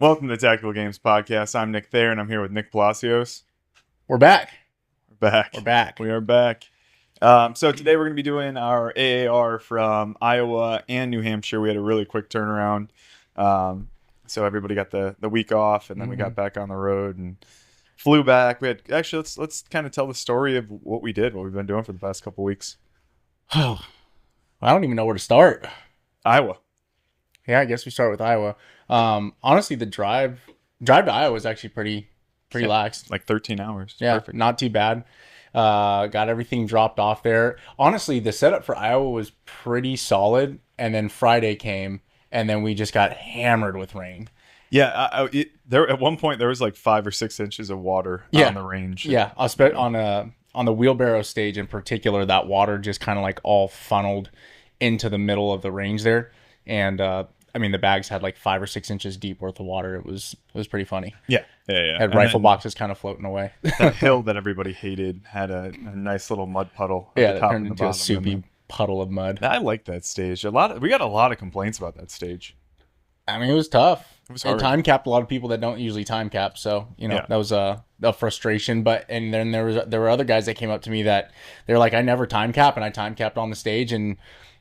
Welcome to the Tactical Games Podcast. I'm Nick Thayer, and I'm here with Nick Palacios. We're back. We're back. We are back. So today we're going to be doing our AAR from Iowa and New Hampshire. We had a really quick turnaround. So everybody got the week off, and then we got back on the road and flew back. We had let's kind of tell the story of what we did, what we've been doing for the past couple weeks. Oh, I don't even know where to start. Iowa. Yeah, I guess we start with Iowa. Honestly, the drive to Iowa was actually pretty lax. Like 13 hours. Yeah, Perfect. not too bad. Got everything dropped off there. Honestly, the setup for Iowa was pretty solid, and then Friday came, and then we just got hammered with rain. Yeah, there at one point there was like 5 or 6 inches of water on the range. Yeah, on the wheelbarrow stage in particular, that water just kind of like all funneled into the middle of the range there. And I mean, the bags had like 5 or 6 inches deep worth of water. It was pretty funny. Yeah. Had rifle boxes kind of floating away. That hill that everybody hated had a nice little mud puddle. Yeah, it turned into a soupy puddle of mud. I like that stage. We got a lot of complaints about that stage. I mean, it was tough. It was hard. It time capped a lot of people that don't usually time cap. So, that was a frustration. And then there were other guys that came up to me that they're like, I never time cap, and I time capped on the stage, and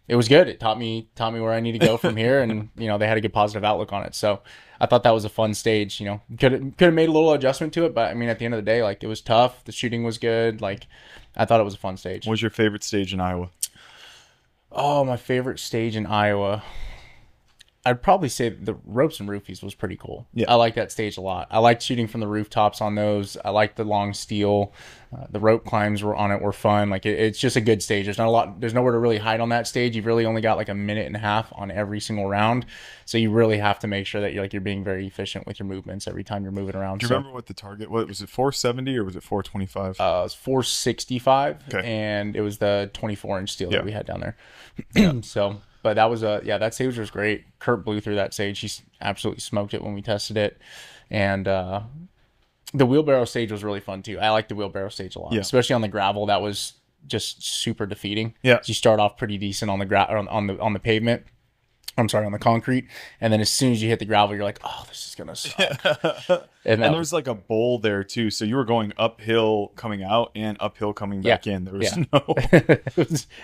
it was good. It taught me where I need to go from here, and they had a good positive outlook on it. So I thought that was a fun stage. Could have made a little adjustment to it, but I mean, at the end of the day, like, it was tough. The shooting was good. Like, I thought it was a fun stage. What was your favorite stage in Iowa? Oh, my favorite stage in Iowa. I'd probably say the ropes and roofies was pretty cool. Yeah. I like that stage a lot. I liked shooting from the rooftops on those. I liked the long steel. The rope climbs were fun. Like, it's just a good stage. There's nowhere to really hide on that stage. You've really only got like a minute and a half on every single round. So you really have to make sure that you're being very efficient with your movements every time you're moving around. Do you remember what the target was? Was it 470 or was it 425? It was 465, okay. And it was the 24-inch steel that we had down there. Yeah. So... But that was that stage was great. Kurt blew through that stage. He absolutely smoked it when we tested it. And the wheelbarrow stage was really fun too. I liked the wheelbarrow stage a lot, especially on the gravel. That was just super defeating. Yeah. So you start off pretty decent on the on the pavement. I'm sorry, on the concrete, and then as soon as you hit the gravel, you're like, "Oh, this is gonna suck." and there was like a bowl there too, so you were going uphill coming out and uphill coming back in. There was no.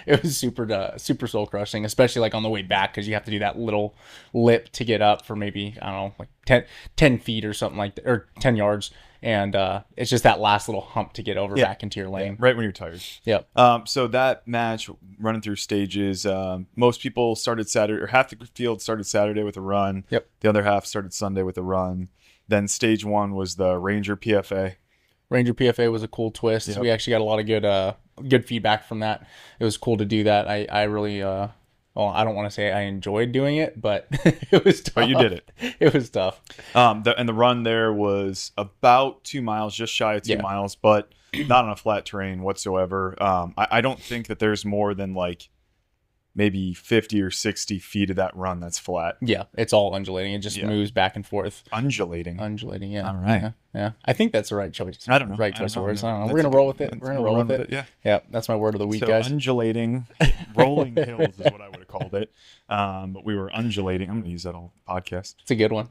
it was super soul crushing, especially like on the way back, because you have to do that little lip to get up for maybe, I don't know, like 10 feet or something like that, or 10 yards. And it's just that last little hump to get over back into your lane. Right when you're tired. Yep. So that match, running through stages, most people started Saturday, or half the field started Saturday with a run. Yep. The other half started Sunday with a run. Then stage 1 was the Ranger PFA. Ranger PFA was a cool twist. Yep. We actually got a lot of good feedback from that. It was cool to do that. I really... well, I don't want to say I enjoyed doing it, but it was tough. But you did it. It was tough. And the run there was about 2 miles, just shy of 2 miles, but not on a flat terrain whatsoever. I don't think that there's more than like maybe 50 or 60 feet of that run that's flat. Yeah, it's all undulating. It just moves back and forth. Undulating, yeah. All right. Yeah. I think that's the right choice. I don't know. Right choice of words. I don't know. We're going to roll with it. We're going to roll with it. Yeah, that's my word of the week, guys. Undulating, rolling hills is what I would have called it. But we were undulating. I'm going to use that on podcast. It's a good one.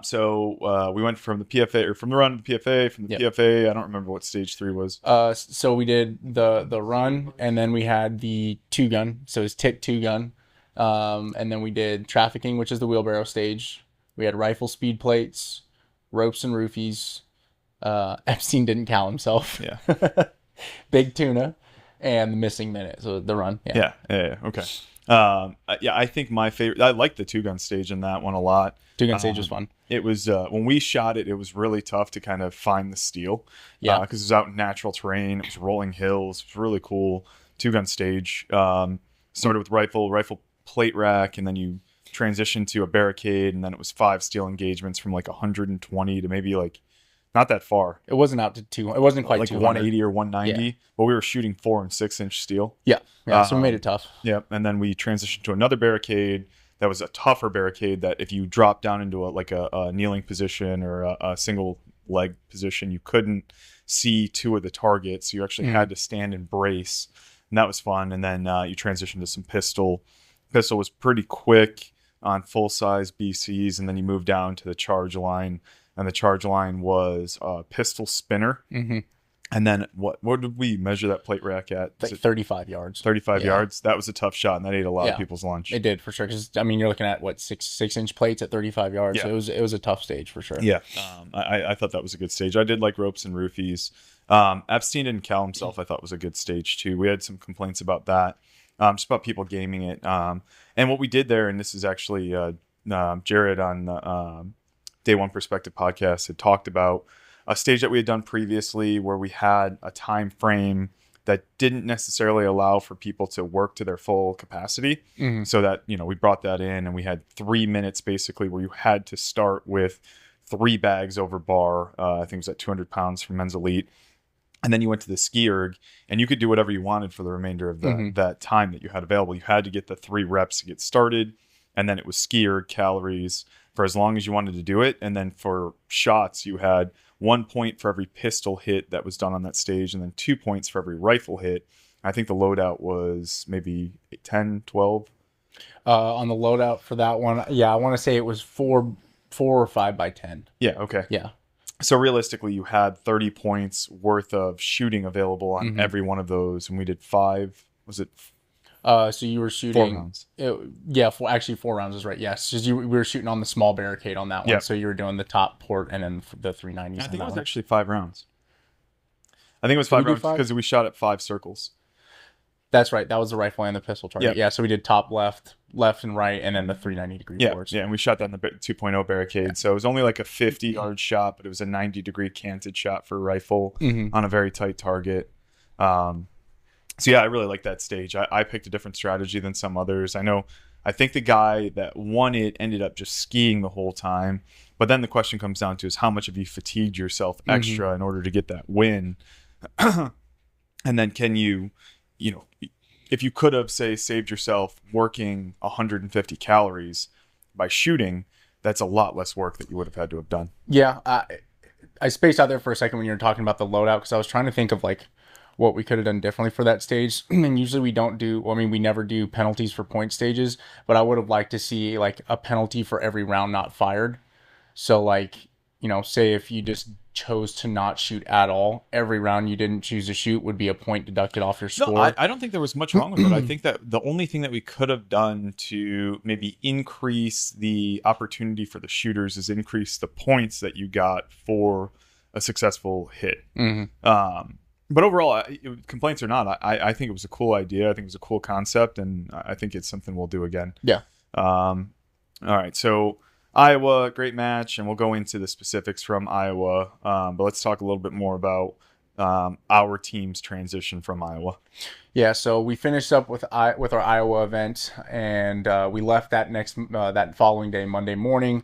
So we went from the PFA, or from the run to the PFA, from the PFA. I don't remember what stage 3 was. So we did the run, and then we had the 2-gun. So it's tick 2-gun. And then we did trafficking, which is the wheelbarrow stage. We had rifle speed plates, ropes and roofies. Epstein didn't cow himself. Yeah. Big tuna, and the missing minute. So the run. Yeah. Okay. I think my favorite. I liked the 2-gun stage in that one a lot. 2-gun stage was fun. It was when we shot it. It was really tough to kind of find the steel. Yeah, because it was out in natural terrain. It was rolling hills. It was really cool. 2-gun stage. Started with rifle plate rack, and then you transitioned to a barricade, and then it was 5 steel engagements from like 120 to maybe like not that far. It wasn't out to 2. It wasn't quite like 200. 180 or 190. But we were shooting 4 and 6 inch steel. Yeah. So we made it tough. Yeah, and then we transitioned to another barricade that was a tougher barricade that if you dropped down into a kneeling position or a single leg position, you couldn't see 2 of the targets. You actually had to stand and brace, and that was fun. And then you transitioned to some pistol. Pistol was pretty quick. on full-size BCs, and then you move down to the charge line, and the charge line was a pistol spinner. Mm-hmm. And then what did we measure that plate rack at? Like 35 yards. 35 yards? That was a tough shot, and that ate a lot of people's lunch. It did, for sure. Because, I mean, you're looking at, what, 6-inch plates at 35 yards? Yeah. So it was a tough stage, for sure. Yeah. I thought that was a good stage. I did like ropes and roofies. Epstein didn't cal himself, I thought was a good stage, too. We had some complaints about that, just about people gaming it. And what we did there, and this is actually Jared on the Day One Perspective podcast had talked about a stage that we had done previously where we had a time frame that didn't necessarily allow for people to work to their full capacity. Mm-hmm. So that, we brought that in, and we had 3 minutes basically where you had to start with 3 bags over bar. I think it was at 200 pounds for men's elite. And then you went to the ski erg, and you could do whatever you wanted for the remainder of that time that you had available. You had to get the 3 reps to get started, and then it was ski erg calories for as long as you wanted to do it. And then for shots, you had 1 point for every pistol hit that was done on that stage, and then 2 points for every rifle hit. I think the loadout was maybe 10, 12. On the loadout for that one, I want to say it was 4 or 5 by 10. Yeah, okay. Yeah. So realistically, you had 30 points worth of shooting available on every one of those, and we did 5. Was it? So you were shooting 4 rounds. 4 rounds is right. Yes, because we were shooting on the small barricade on that one. Yep. So you were doing the top port and then the 390s. I think it was actually 5 rounds. I think it was 5 rounds because we shot at 5 circles. That's right. That was the rifle and the pistol target. Yep. Yeah. So we did top, left and right, and then the 390-degree ports. Yeah, and we shot that in the 2.0 barricade. Yeah. So it was only like a 50-yard shot, but it was a 90-degree canted shot for a rifle on a very tight target. So yeah, I really like that stage. I picked a different strategy than some others. I think the guy that won it ended up just skiing the whole time. But then the question comes down to is how much have you fatigued yourself extra in order to get that win? And then can you if you could have, say, saved yourself working 150 calories by shooting, that's a lot less work that you would have had to have done. Yeah. I spaced out there for a second when you were talking about the loadout because I was trying to think of like what we could have done differently for that stage. And usually we never do penalties for point stages, but I would have liked to see like a penalty for every round not fired. So like, say if you just chose to not shoot at all, every round you didn't choose to shoot would be a point deducted off your score. No, I don't think there was much wrong with it. I think that the only thing that we could have done to maybe increase the opportunity for the shooters is increase the points that you got for a successful hit. But overall, complaints or not, I think it was a cool idea. I think it was a cool concept, and I think it's something we'll do again. Yeah. All right, so Iowa, great match, and we'll go into the specifics from Iowa. But let's talk a little bit more about our team's transition from Iowa. Yeah, so we finished up with our Iowa event, and we left that following day, Monday morning,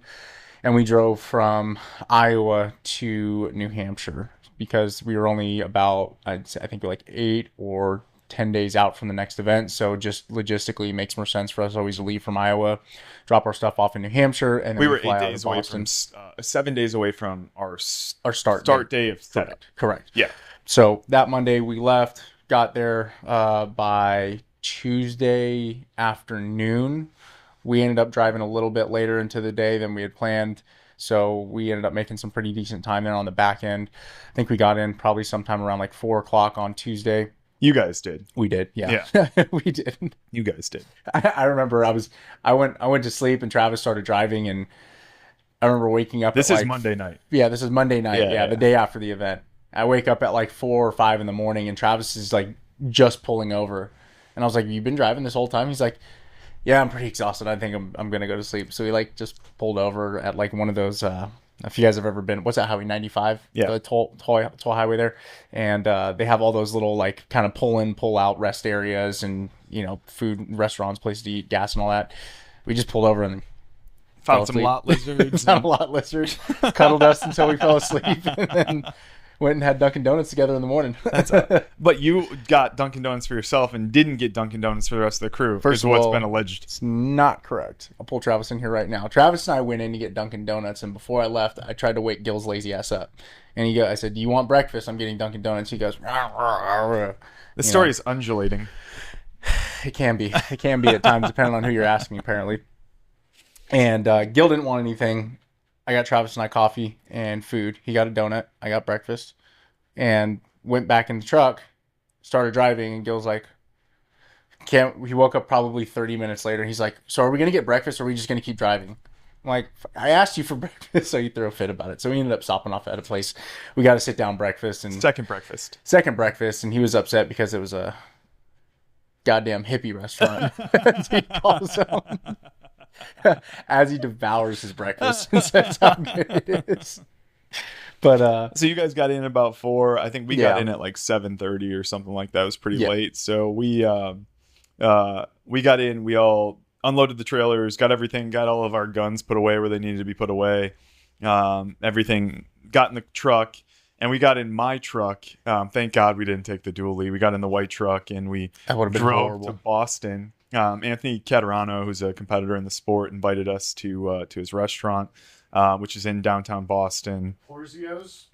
and we drove from Iowa to New Hampshire because we were only about, I think, like 8 or 10 days out from the next event. So just logistically, it makes more sense for us always to leave from Iowa, drop our stuff off in New Hampshire, and then we were fly 8 out days to away Boston. from 7 days away from our start day of setup. Correct. Yeah. So that Monday we left, got there by Tuesday afternoon. We ended up driving a little bit later into the day than we had planned. So we ended up making some pretty decent time there on the back end. I think we got in probably sometime around like 4 o'clock on Tuesday. You guys did. We did, yeah. We did. You guys did. I remember I went to sleep and Travis started driving, and I remember waking up. This is Monday night. Yeah, this is Monday night. Yeah, the day after the event. I wake up at like 4 or 5 in the morning, and Travis is like just pulling over, and I was like, "You've been driving this whole time?" He's like, "Yeah, I'm pretty exhausted. I think I'm gonna go to sleep." So he like just pulled over at like one of those. If you guys have ever been, what's that highway 95? Yeah, the toll highway there, and they have all those little like kind of pull in, pull out rest areas, and food restaurants, places to eat, gas, and all that. We just pulled over and found some lot lizards. Found a lot lizards. Cuddled us until we fell asleep, and then went and had Dunkin' Donuts together in the morning. But you got Dunkin' Donuts for yourself and didn't get Dunkin' Donuts for the rest of the crew. First of all, what's been alleged. It's not correct. I'll pull Travis in here right now. Travis and I went in to get Dunkin' Donuts, and before I left, I tried to wake Gil's lazy ass up. And I said, "Do you want breakfast? I'm getting Dunkin' Donuts." He goes, "Rah, rah, rah." The story is undulating. It can be. It can be at times, depending on who you're asking, apparently. And Gil didn't want anything. I got Travis and I coffee and food. He got a donut. I got breakfast. And went back in the truck, started driving, and Gil's like, can't. He woke up probably 30 minutes later. He's like, so are we going to get breakfast or are we just going to keep driving? I'm like, I asked you for breakfast, so he threw a fit about it. So we ended up stopping off at a place. We got to sit down breakfast. And Second breakfast. And he was upset because it was a goddamn hippie restaurant, as he calls them, as he devours his breakfast and says how good it is. But so you guys got in about 4. I think we got in at like 7:30 or something like that. It was pretty late. So we got in. We all unloaded the trailers, got everything, got all of our guns put away where they needed to be put away. Everything got in the truck. And we got in my truck. Thank God we didn't take the dually. We got in the white truck and we drove to Boston. Anthony Caterano, who's a competitor in the sport, invited us to his restaurant, which is in downtown Boston. Porzio's?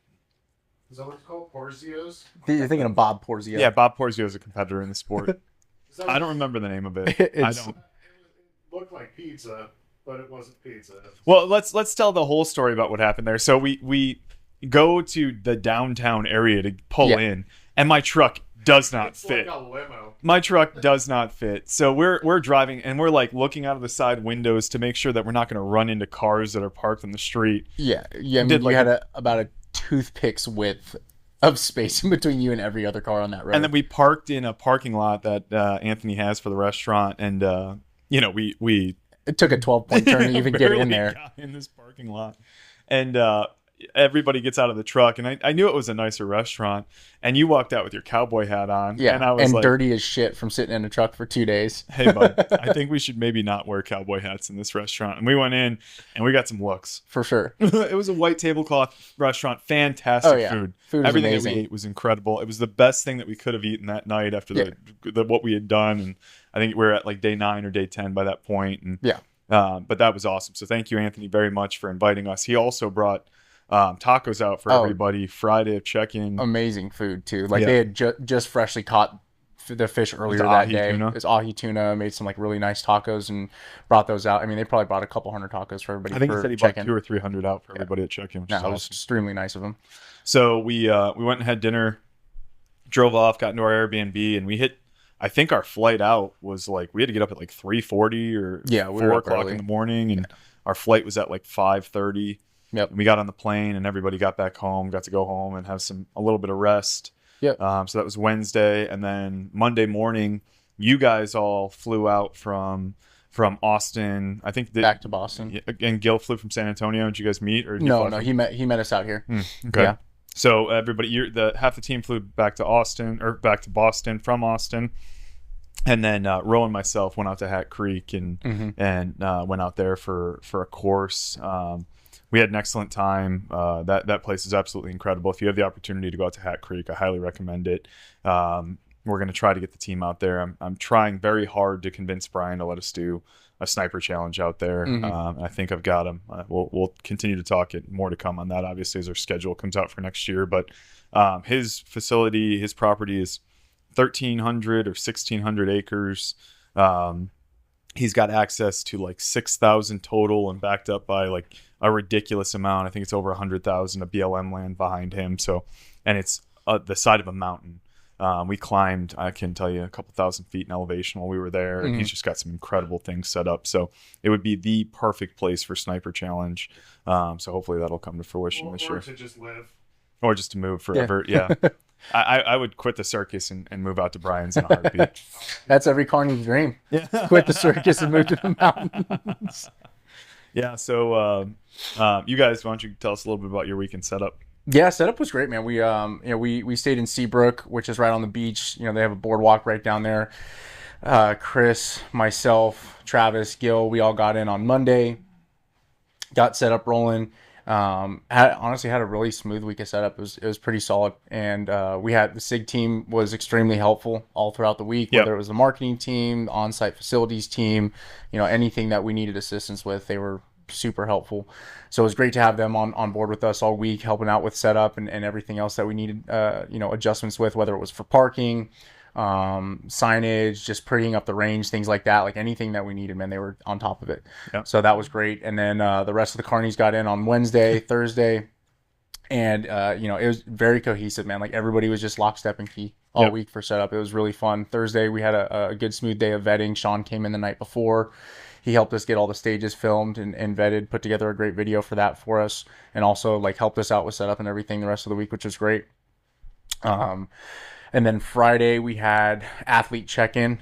Is that what it's called? Porzio's? You're thinking of Bob Porzio. Yeah, Bob Porzio is a competitor in the sport. I don't remember the name of it. I don't. It looked like pizza, but it wasn't pizza. Well, let's tell the whole story about what happened there. So we go to the downtown area to pull in, and my truck does not fit. Like a limo. My truck does not fit. So we're driving, and we're like looking out of the side windows to make sure that we're not going to run into cars that are parked on the street. Yeah. I mean, you had about a toothpick's width of space in between you and every other car on that road. And then we parked in a parking lot that Anthony has for the restaurant, and we it took a 12-point turn to even get in there. Got in this parking lot, and everybody gets out of the truck, and I knew it was a nicer restaurant, and you walked out with your cowboy hat on, and I was like, dirty as shit from sitting in a truck for 2 days. Hey bud, I think we should maybe not wear cowboy hats in this restaurant. And we went in and we got some looks for sure. It was a white tablecloth restaurant, fantastic food. Everything amazing. that we ate was incredible. It was the best thing that we could have eaten that night after the what we had done, and I think we were at like day 9 or day 10 by that point. And but that was awesome. So thank you, Anthony, very much for inviting us. He also brought tacos out for everybody. Friday of check-in. Amazing food too. Like they had just freshly caught the fish earlier that day. It's ahi tuna. Made some like really nice tacos and brought those out. I mean, they probably brought a couple hundred tacos for everybody. I think he said he brought 200 or 300 out for everybody at check-in. Which it was extremely nice of him. So we went and had dinner, drove off, got into our Airbnb, and we hit. I think our flight out was like we had to get up at like 3:40 or 4 o'clock in the morning, and our flight was at like 5:30. Yep. And we got on the plane, and everybody got back home, got to go home and have a little bit of rest. Yep. So that was Wednesday, and then Monday morning, you guys all flew out from Austin. I think back to Boston. And Gil flew from San Antonio. Did you guys meet, or no? He met us out here. Okay. Yeah. So everybody, half the team flew back to Boston from Austin, and then Ro and myself went out to Hat Creek and went out there for a course. We had an excellent time. That place is absolutely incredible. If you have the opportunity to go out to Hat Creek, I highly recommend it. We're going to try to get the team out there. I'm trying very hard to convince Brian to let us do a sniper challenge out there. I think I've got him. We'll continue to talk. More to come on that, obviously, as our schedule comes out for next year. But his facility, his property is 1,300 or 1,600 acres. He's got access to like 6,000 total and backed up by like a ridiculous amount. I think it's over 100,000 of BLM land behind him. So, and it's the side of a mountain. We climbed, I can tell you, a couple thousand feet in elevation while we were there. And he's just got some incredible things set up. So it would be the perfect place for Sniper Challenge. So hopefully that'll come to fruition this year. Or to just live. Or just to move forever. Yeah. I would quit the circus and move out to Brian's in a heartbeat. That's every carny's dream. Yeah. Quit the circus and move to the mountains. Yeah. So you guys, why don't you tell us a little bit about your weekend setup? Yeah, setup was great, man. We stayed in Seabrook, which is right on the beach. They have a boardwalk right down there. Chris, myself, Travis, Gil, we all got in on Monday. Got set up rolling. Honestly had a really smooth week of setup. It was pretty solid, and the SIG team was extremely helpful all throughout the week. Whether it was the marketing team, the on-site facilities team, anything that we needed assistance with, they were super helpful. So it was great to have them on board with us all week, helping out with setup and everything else that we needed, adjustments with, whether it was for parking, signage, just prettying up the range, things like that. Like anything that we needed, man, they were on top of it. Yeah. So that was great. And then the rest of the carnies got in on Wednesday, Thursday, and it was very cohesive, man. Like everybody was just lockstep and key all week for setup. It was really fun. Thursday we had a good smooth day of vetting. Sean came in the night before. He helped us get all the stages filmed and vetted, put together a great video for that for us, and also like helped us out with setup and everything the rest of the week, which was great. And then Friday we had athlete check-in.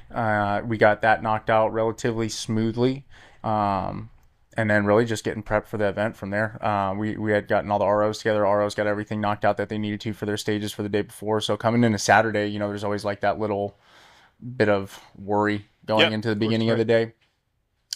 We got that knocked out relatively smoothly. And then really just getting prepped for the event from there. We had gotten all the ROs together. ROs got everything knocked out that they needed to for their stages for the day before. So coming into Saturday, there's always like that little bit of worry going into the beginning of the day.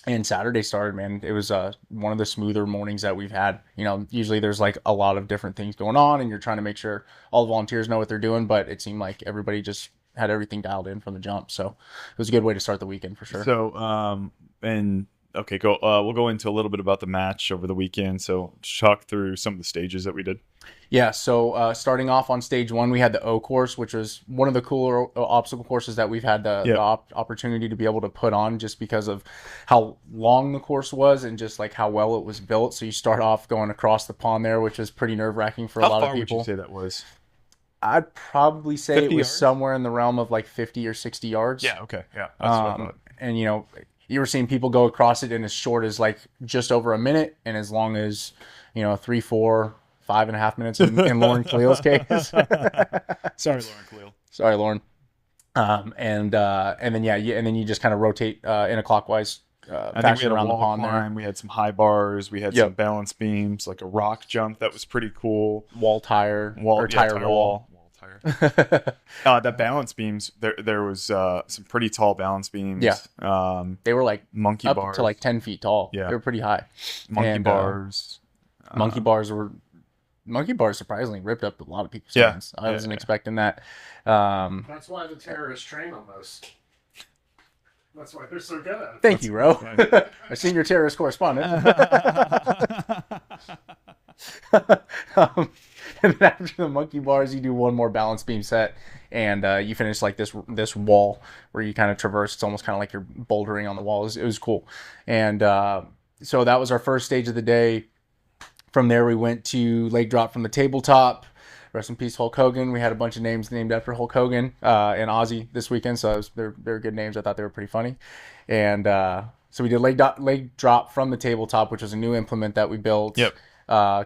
And Saturday started, man. It was one of the smoother mornings that we've had. Usually there's like a lot of different things going on, and you're trying to make sure all the volunteers know what they're doing. But it seemed like everybody just had everything dialed in from the jump. So it was a good way to start the weekend for sure. So, okay, go. We'll go into a little bit about the match over the weekend. So, talk through some of the stages that we did. Yeah, so starting off on stage 1, we had the O course, which was one of the cooler obstacle courses that we've had the opportunity to be able to put on, just because of how long the course was and just like how well it was built. So you start off going across the pond there, which is pretty nerve-wracking for a lot of people. How far would you say that was? I'd probably say it was yards? somewhere in the realm of like 50 or 60 yards. Yeah, okay. Yeah, that's what I thought. And you were seeing people go across it in as short as like just over a minute, and as long as 3, 4, 5.5 minutes in Lauren Cleel's case. Sorry, Lauren Cleel. Sorry, Lauren. And then you just kind of rotate in a clockwise fashion around the pond there. We had some high bars. We had some balance beams, like a rock jump that was pretty cool. Tire wall. The balance beams, there was some pretty tall balance beams. Yeah. They were like monkey up bars to like 10 feet tall. Yeah. They were pretty high. Monkey bars. Monkey bars surprisingly ripped up a lot of people's hands. I wasn't expecting that. That's why the terrorists train on those. That's why they're so good at it. Thank you, Ro. Our senior terrorist correspondent. And then after the monkey bars, you do one more balance beam set, and you finish like this wall where you kind of traverse. It's almost kind of like you're bouldering on the wall. It was cool. And so that was our first stage of the day. From there, we went to leg drop from the tabletop. Rest in peace, Hulk Hogan. We had a bunch of names named after Hulk Hogan and Ozzy this weekend, so they're good names. I thought they were pretty funny. And so we did leg drop from the tabletop, which was a new implement that we built. Yep.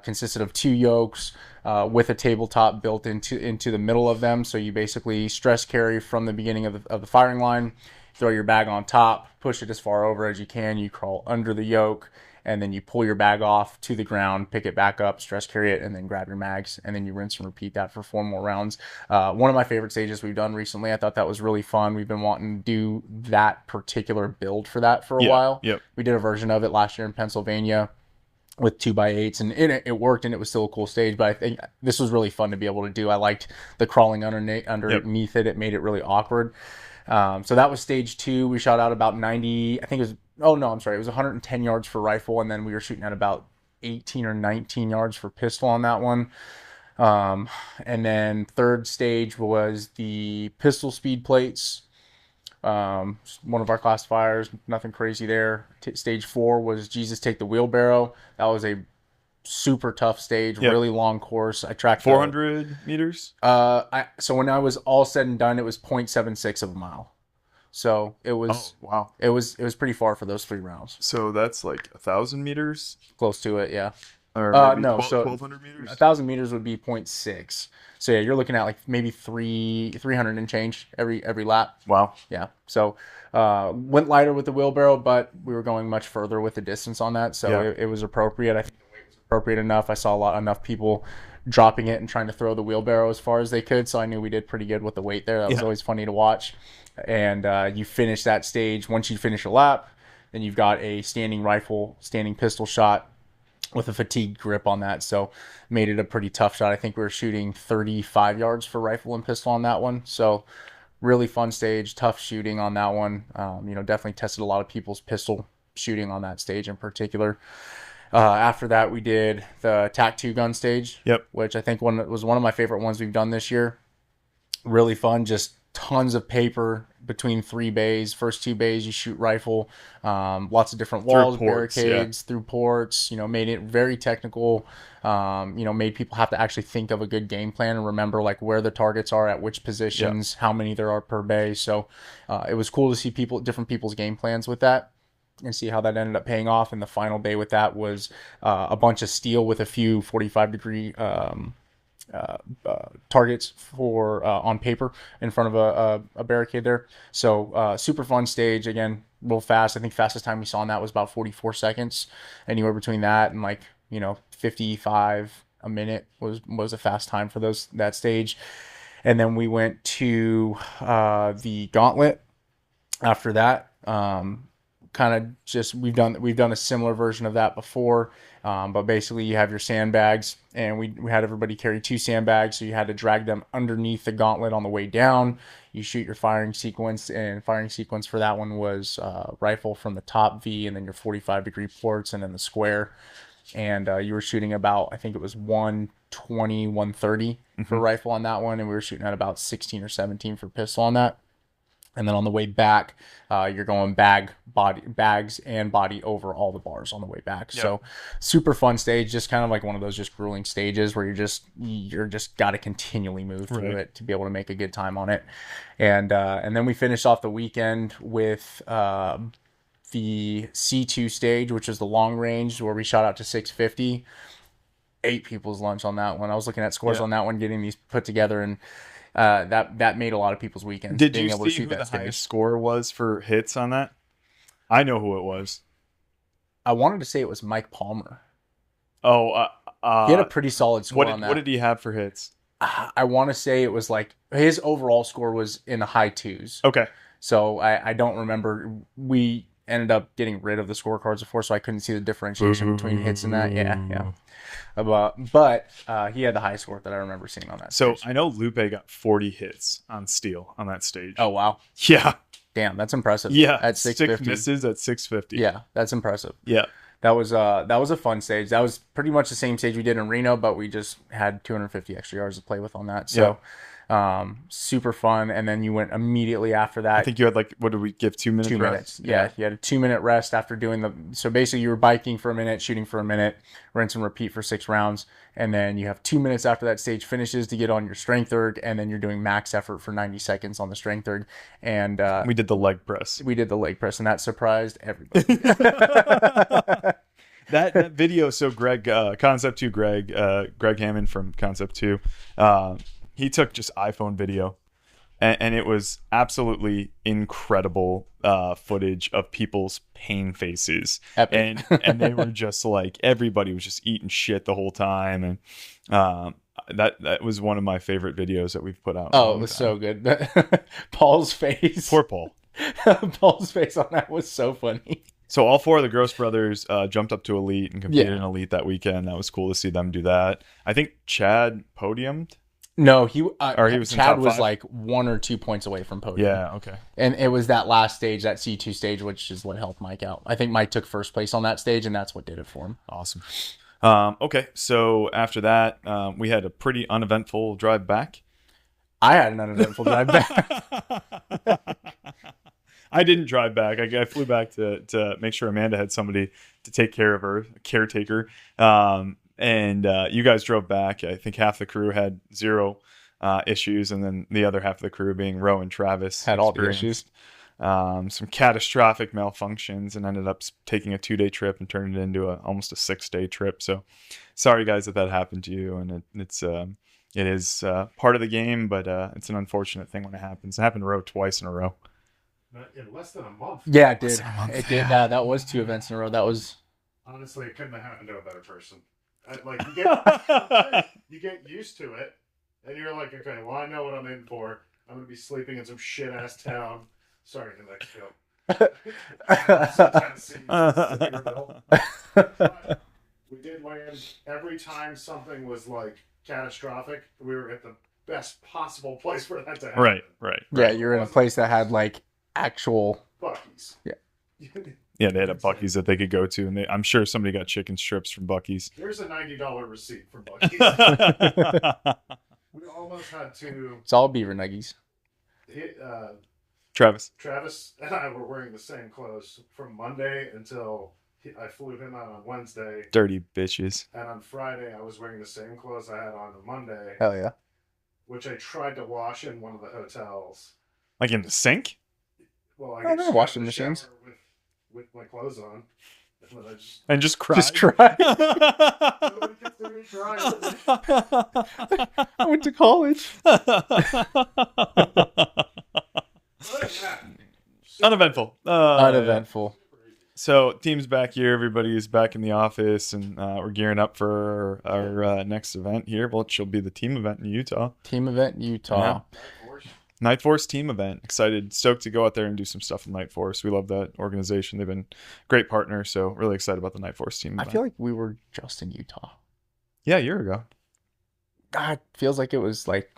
Consisted of 2 yokes with a tabletop built into the middle of them. So you basically stress carry from the beginning of the firing line, throw your bag on top, push it as far over as you can. You crawl under the yoke, and then you pull your bag off to the ground, pick it back up, stress carry it, and then grab your mags, and then you rinse and repeat that for 4 more rounds. One of my favorite stages we've done recently. I thought that was really fun. We've been wanting to do that particular build for that for a while. Yep. We did a version of it last year in Pennsylvania with 2x8s, and it worked, and it was still a cool stage, but I think this was really fun to be able to do. I liked the crawling underneath it. It made it really awkward. So that was stage 2. We shot out about 90, I think it was, it was 110 yards for rifle, and then we were shooting at about 18 or 19 yards for pistol on that one. And then third stage was the pistol speed plates. One of our classifiers, nothing crazy there. Stage 4 was Jesus Take the Wheelbarrow. That was a super tough stage, really long course. I tracked 400 meters. So when I was all said and done, it was 0.76 of a mile. So it was It was pretty far for those 3 rounds. So that's like 1,000 meters. Close to it, yeah. Or no, 1,200 meters. 1,000 meters would be 0.6. So yeah, you're looking at like maybe 300 and change every lap. Wow. Yeah. So went lighter with the wheelbarrow, but we were going much further with the distance on that, so it was appropriate. I think the weight was appropriate enough. I saw enough people dropping it and trying to throw the wheelbarrow as far as they could, so I knew we did pretty good with the weight there. That was always funny to watch. And you finish that stage. Once you finish a lap, then you've got a standing rifle, standing pistol shot with a fatigue grip on that, so made it a pretty tough shot. I think we were shooting 35 yards for rifle and pistol on that one, so really fun stage, tough shooting on that one. Definitely tested a lot of people's pistol shooting on that stage in particular. After that, we did the TAC-2 gun stage, which I think was one of my favorite ones we've done this year. Really fun, just tons of paper between 3 bays. First 2 bays, you shoot rifle, lots of different walls, barricades, through ports, made it very technical, made people have to actually think of a good game plan and remember like where the targets are at which positions, how many there are per bay. So it was cool to see different people's game plans with that and see how that ended up paying off. And the final bay with that was a bunch of steel with a few 45-degree targets for on paper in front of a barricade there. So super fun stage. Again, real fast. I think fastest time we saw on that was about 44 seconds. Anywhere between that and 55 a minute was a fast time for that stage. And then we went to the gauntlet after that. Kind of just we've done a similar version of that before, but basically you have your sandbags, and we had everybody carry 2 sandbags, so you had to drag them underneath the gauntlet on the way down. You shoot your firing sequence, and firing sequence for that one was rifle from the top V, and then your 45-degree ports, and then the square. And you were shooting about, I think it was 120, 130 for rifle on that one, and we were shooting at about 16 or 17 for pistol on that. And then on the way back, you're going bags and body over all the bars on the way back. Yep. So super fun stage, just kind of like one of those just grueling stages where you're just got to continually move through it to be able to make a good time on it. And then we finished off the weekend with the C2 stage, which is the long range where we shot out to 650. 8 people's lunch on that one. I was looking at scores on that one, getting these put together, and that made a lot of people's weekends. Did you see who the highest score was for hits on that? I know who it was. I wanted to say it was Mike Palmer. Oh, he had a pretty solid score on that. What did he have for hits? I want to say it was like his overall score was in the high 2s. Okay. So I don't remember. We ended up getting rid of the scorecards before, so I couldn't see the differentiation between hits and that. Yeah. But he had the high score that I remember seeing on that stage. So I know Lupe got 40 hits on steel on that stage. Oh, wow. Yeah. Damn, that's impressive. Yeah. At 650. 6 misses at 650. Yeah, that's impressive. Yeah. That was a fun stage. That was pretty much the same stage we did in Reno, but we just had 250 extra yards to play with on that. So super fun. And then you went immediately after that. I think you had what did we give, 2 minutes? 2 minutes. Yeah. You had a 2-minute rest after doing so basically you were biking for a minute, shooting for a minute, rinse and repeat for 6 rounds. And then you have 2 minutes after that stage finishes to get on your strength erg. And then you're doing max effort for 90 seconds on the strength erg. And we did the leg press. And that surprised everybody. that video. So Greg, Concept 2, Greg Hammond from Concept 2, he took just iPhone video, and it was absolutely incredible footage of people's pain faces. Epic. And they were just everybody was just eating shit the whole time. And that was one of my favorite videos that we've put out. Oh, it was so good. Paul's face. Poor Paul. Paul's face on that was so funny. So all 4 of the Gross brothers jumped up to Elite and competed in Elite that weekend. That was cool to see them do that. I think Chad podiumed. No, he was Chad was 1 or 2 points away from podium. Yeah, okay. And it was that last stage, that C2 stage, which is what helped Mike out. I think Mike took first place on that stage, and that's what did it for him. Awesome. Okay, so after that, we had a pretty uneventful drive back. I had an uneventful drive back. I didn't drive back. I flew back to make sure Amanda had somebody to take care of her, a caretaker. And you guys drove back. I think half the crew had 0 issues, and then the other half of the crew, being Ro and Travis, had all the issues. Some catastrophic malfunctions, and ended up taking a 2-day trip and turning it into almost a 6-day trip. So sorry guys that happened to you, and it is part of the game, but it's an unfortunate thing when it happens. It happened to Ro twice in a row. In less than a month. Yeah, it did. It did. That was 2 events in a row. That was honestly, it couldn't have happened to a better person. You get used to it, and you're like, okay, well, I know what I'm in for. I'm gonna be sleeping in some shit ass town. Sorry, the next joke. We did land every time something was catastrophic. We were at the best possible place for that to happen. Right. Yeah, you're in a place that had actual Buc-ee's. Yeah. Yeah, they had a Buc-ee's that they could go to, and I'm sure somebody got chicken strips from Buc-ee's. Here's a $90 receipt from Buc-ee's. We almost had to. It's all beaver nuggies. Travis and I were wearing the same clothes from Monday until I flew him out on Wednesday. Dirty bitches. And on Friday, I was wearing the same clothes I had on Monday. Hell yeah. Which I tried to wash in one of the hotels. Like in the sink? Well, I never washed in machines. With my clothes on. And just cry. Just cry. Nobody gets to me crying. I went to college. Uneventful. Uneventful. So team's back here. Everybody is back in the office, and we're gearing up for our next event here, which will be the team event in Utah. Team event in Utah. Yeah. Night Force team event. Excited, stoked to go out there and do some stuff in Night Force. We love that organization. They've been great partners, so really excited about the Night Force team event. I feel like we were just in Utah. Yeah, a year ago. God, feels like it was like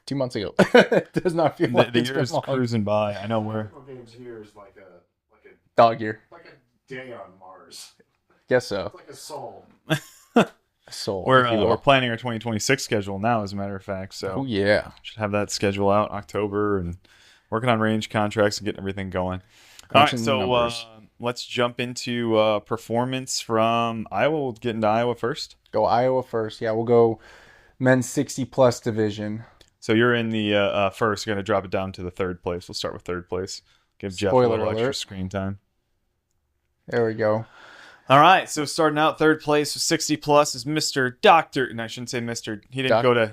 2 months ago. It does not feel like the year is cruising by. I know we're games here is like a dog year. Like a day on Mars. Guess so. It's like a soul. Soul. We're planning our 2026 schedule now, as a matter of fact. So oh yeah, should have that schedule out October and working on range contracts and getting everything going. All right, so let's jump into performance from Iowa. We'll get into Iowa first. Go Iowa first. Yeah, we'll go men's 60+ division. So you're in the first. You're going to drop it down to the third place. We'll start with third place. Give Jeff a little extra screen time. There we go. All right, so starting out third place with 60+ is Mr. Doctor, and I shouldn't say Mr. He didn't go to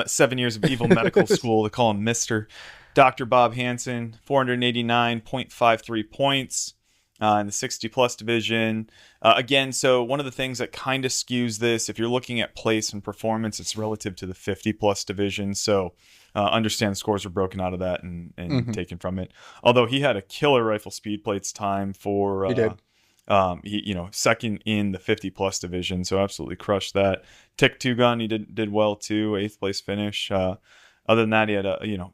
7 years of evil medical school to call him Mr. Dr. Bob Hansen, 489.53 points in the 60+ division. Again, so one of the things that kind of skews this, if you're looking at place and performance, it's relative to the 50+ division. So understand the scores were broken out of that and taken from it. Although he had a killer rifle speed plates time for he did. He second in the 50+ division, so absolutely crushed that. Tick 2 gun, he did well too, 8th place finish. Other than that,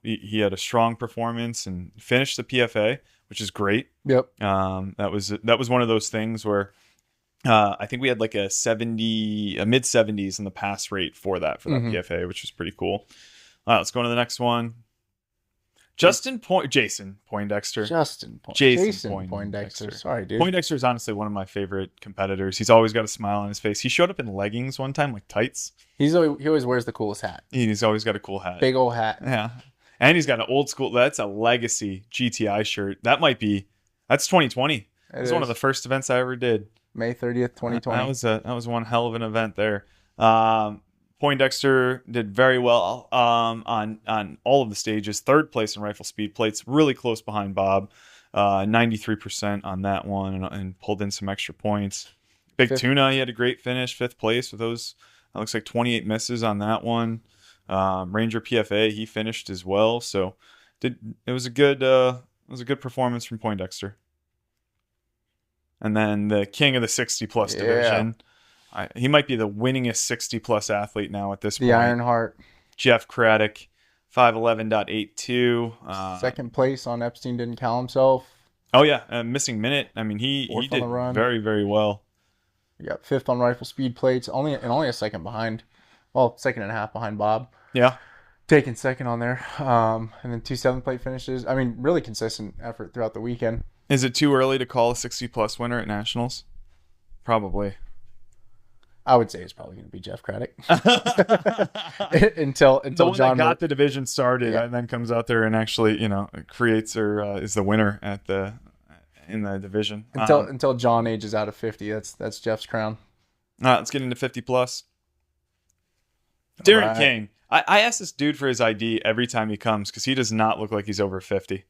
he had a strong performance and finished the PFA, which is great. Yep. That was one of those things where I think we had like a mid 70s in the pass rate for that PFA, which was pretty cool. All right, let's go on to the next one. Jason Poindexter. Jason Poindexter. Sorry, dude. Poindexter is honestly one of my favorite competitors. He's always got a smile on his face. He showed up in leggings one time, like tights. He always wears the coolest hat. He's always got a cool hat. Big old hat. Yeah. And he's got an old school, that's a legacy GTI shirt. That's 2020. It's one of the first events I ever did. May 30th, 2020. That was one hell of an event there. Poindexter did very well on all of the stages. Third place in rifle speed plates, really close behind Bob. 93% on that one and pulled in some extra points. Big Tuna, he had a great finish, 5th place with those. Looks like 28 misses on that one. Ranger PFA, he finished as well. So it was a good performance from Poindexter. And then the king of the 60+ division. He might be the winningest 60+ athlete now at this point. The Ironheart. Jeff Craddock, 511.82. Second place on Epstein didn't count himself. Oh, yeah. Missing minute. I mean, he did very, very well. You got 5th on rifle speed plates, only a second behind. Well, second and a half behind Bob. Yeah. Taking second on there. And then 2 7th plate finishes. I mean, really consistent effort throughout the weekend. Is it too early to call a 60+ winner at Nationals? Probably. I would say it's probably going to be Jeff Craddock until the one John that got the division started and then comes out there and actually creates or is the winner in the division until John ages out of 50. That's Jeff's crown. All right, let's get into 50+. Darren Kane. I ask this dude for his ID every time he comes because he does not look like he's over 50.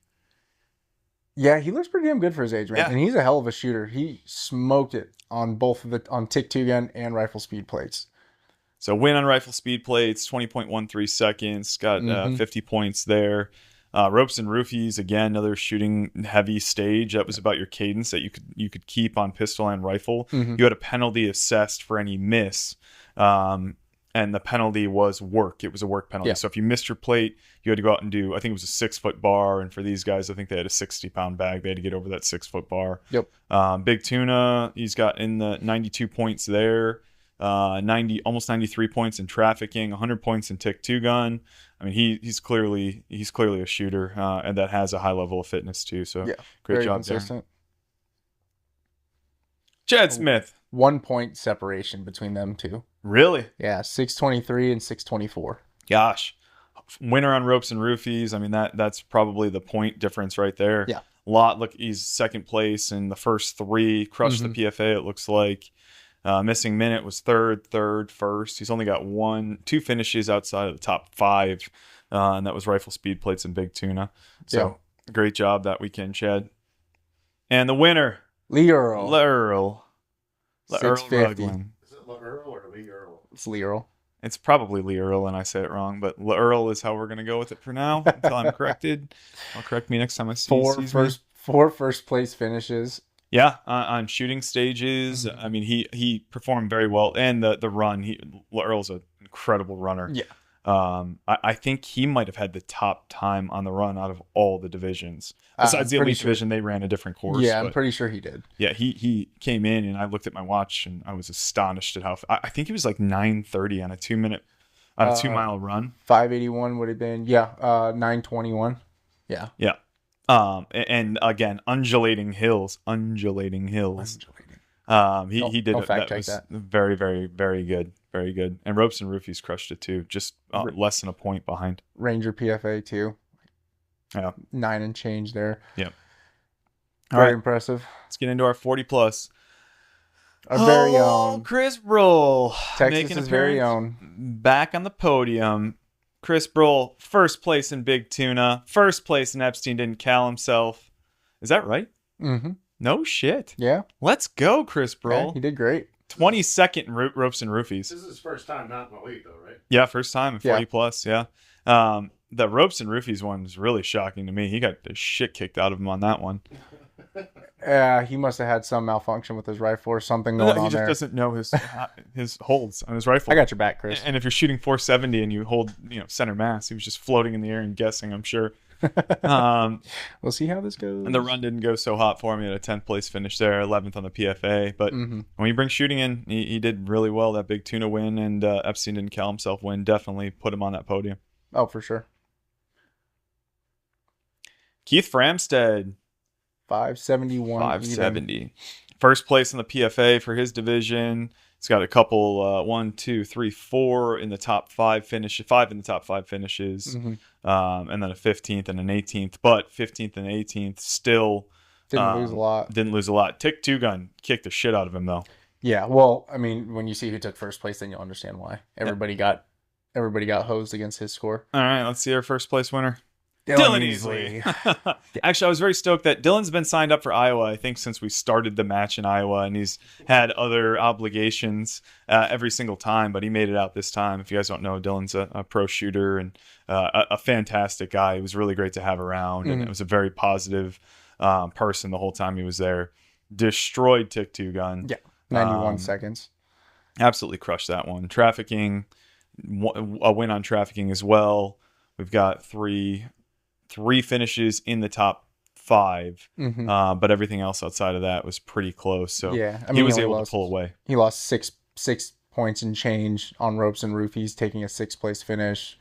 Yeah, he looks pretty damn good for his age, man. Yeah. And he's a hell of a shooter. He smoked it on both on Tick 2 gun and rifle speed plates. So win on rifle speed plates, 20.13 seconds. Got 50 points there. Ropes and roofies, again, another shooting heavy stage. That was about your cadence that you could keep on pistol and rifle. You had a penalty assessed for any miss. And the penalty was work. It was a work penalty. Yeah. So if you missed your plate, you had to go out and do, I think it was a 6-foot bar. And for these guys, I think they had a 60-pound bag. They had to get over that 6-foot bar. Yep. Big Tuna, he's got in the 92 points there. almost 93 points in trafficking, 100 points in tick two gun. I mean, he's clearly a shooter, and that has a high level of fitness too. So Yeah, great very job, consistent. Chad Smith. 1 point separation between them two. Really? Yeah, 623 and 624. Gosh, winner on ropes and roofies. I mean, that's probably the point difference right there. Yeah. Look, he's second place in the first three. Crushed the PFA. It looks like. Missing minute was third, first. He's only got 2 finishes outside of the top 5, and that was rifle speed plates and big tuna. So great job that weekend, Chad. And the winner, Lee Earl. Earl 650. Rugland. Is it Earl or Lee Earl? It's Lee Earl. It's probably Lee Earl, and I say it wrong, but Earl is how we're going to go with it for now until I'm corrected. I'll correct me next time I see you. 4 first place finishes. Yeah, on shooting stages. I mean, he performed very well, and the run. Earl's an incredible runner. Yeah. I think he might have had the top time on the run out of all the divisions. Besides the elite division, they ran a different course. Yeah, I'm pretty sure he did. Yeah, he came in, and I looked at my watch, and I was astonished at how I think he was like 9:30 on a 2 minute on a 2-mile run. 581 would have been 921. Yeah. Yeah. And again, undulating hills. He did don't fact check that. Very, very, very good. Very good. And ropes and roofies crushed it too. Just less than a point behind. Ranger PFA too. Yeah. 9 and change there. Yep. Very impressive. Let's get into our 40 plus. Our very own Chris Broll. Texas's very own. Back on the podium. Chris Broll, first place in Big Tuna. First place in Epstein Didn't Cal himself. Is that right? Mm-hmm. No shit. Yeah. Let's go, Chris Broll. Yeah, he did great. 22nd in ropes and roofies. This is his first time not in the league, though, right? Yeah, first time in 40 plus. Yeah. The ropes and roofies one was really shocking to me. He got the shit kicked out of him on that one. He must have had some malfunction with his rifle or something going on there. He just doesn't know his holds on his rifle. I got your back, Chris. And if you're shooting 470 and you hold, center mass, he was just floating in the air and guessing, I'm sure. We'll see how this goes. And the run didn't go so hot for him. He had a 10th place finish there, 11th on the PFA. But when you bring shooting in, he did really well. That Big Tuna win and Epstein Didn't Cal himself win definitely put him on that podium. Oh, for sure. Keith Framstead. 571. 570. Even. First place in the PFA for his division. He's got a couple, 4 in the top 5 finishes, 5 in the top 5 finishes, and then a 15th and an 18th. But 15th and 18th still didn't lose a lot. Didn't lose a lot. Tick Two Gun kicked the shit out of him though. Yeah, well, I mean, when you see who took first place, then you'll understand why. Everybody got hosed against his score. All right, let's see our first place winner. Dylan Easley. Actually, I was very stoked that Dylan's been signed up for Iowa, I think, since we started the match in Iowa, and he's had other obligations every single time, but he made it out this time. If you guys don't know, Dylan's a pro shooter and a fantastic guy. He was really great to have around, and it was a very positive person the whole time he was there. Destroyed Tick Two Gun. Yeah, 91 seconds. Absolutely crushed that one. Trafficking, a win on trafficking as well. We've got three finishes in the top 5, but everything else outside of that was pretty close. So yeah, I mean, he was able to pull away. He lost six points and change on ropes and roofies, taking a 6th place finish.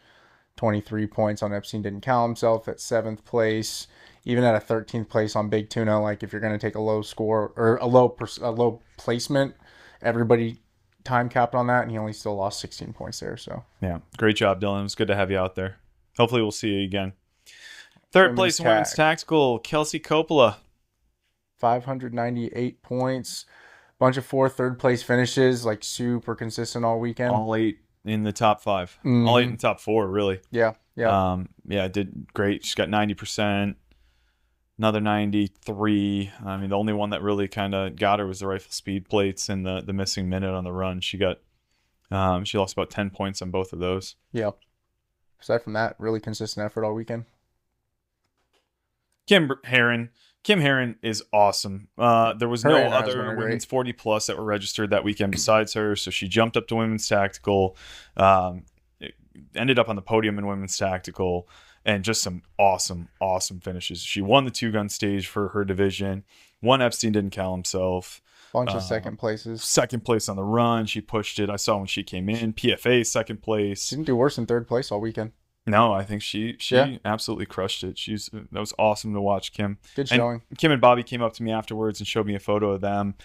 23 points on Epstein Didn't Cal himself at 7th place. Even at a 13th place on Big Tuna, like if you're going to take a low score or a low placement, everybody time capped on that, and he only still lost 16 points there. So yeah, great job, Dylan. It was good to have you out there. Hopefully we'll see you again. Third place in women's tactical, Kelsey Coppola. 598 points. Bunch of 3rd place finishes, like super consistent all weekend. All 8 in the top 5. All 8 in the top 4, really. Yeah. Did great. She's got 90%. Another 93. I mean, the only one that really kind of got her was the rifle speed plates and the missing minute on the run. She lost about 10 points on both of those. Yeah. Aside from that, really consistent effort all weekend. Kim Herron is awesome. There was no other women's 40 plus that were registered that weekend besides her, so she jumped up to women's tactical. Ended up on the podium in women's tactical, and just some awesome finishes. She won the 2-gun stage for her division. Won Epstein Didn't Cal himself. Bunch of second places. Second place on the run. She pushed it. I saw when she came in. PFA second place. She didn't do worse than third place all weekend. No, I think she absolutely crushed it. That was awesome to watch, Kim. Good showing. And Kim and Bobby came up to me afterwards and showed me a photo of them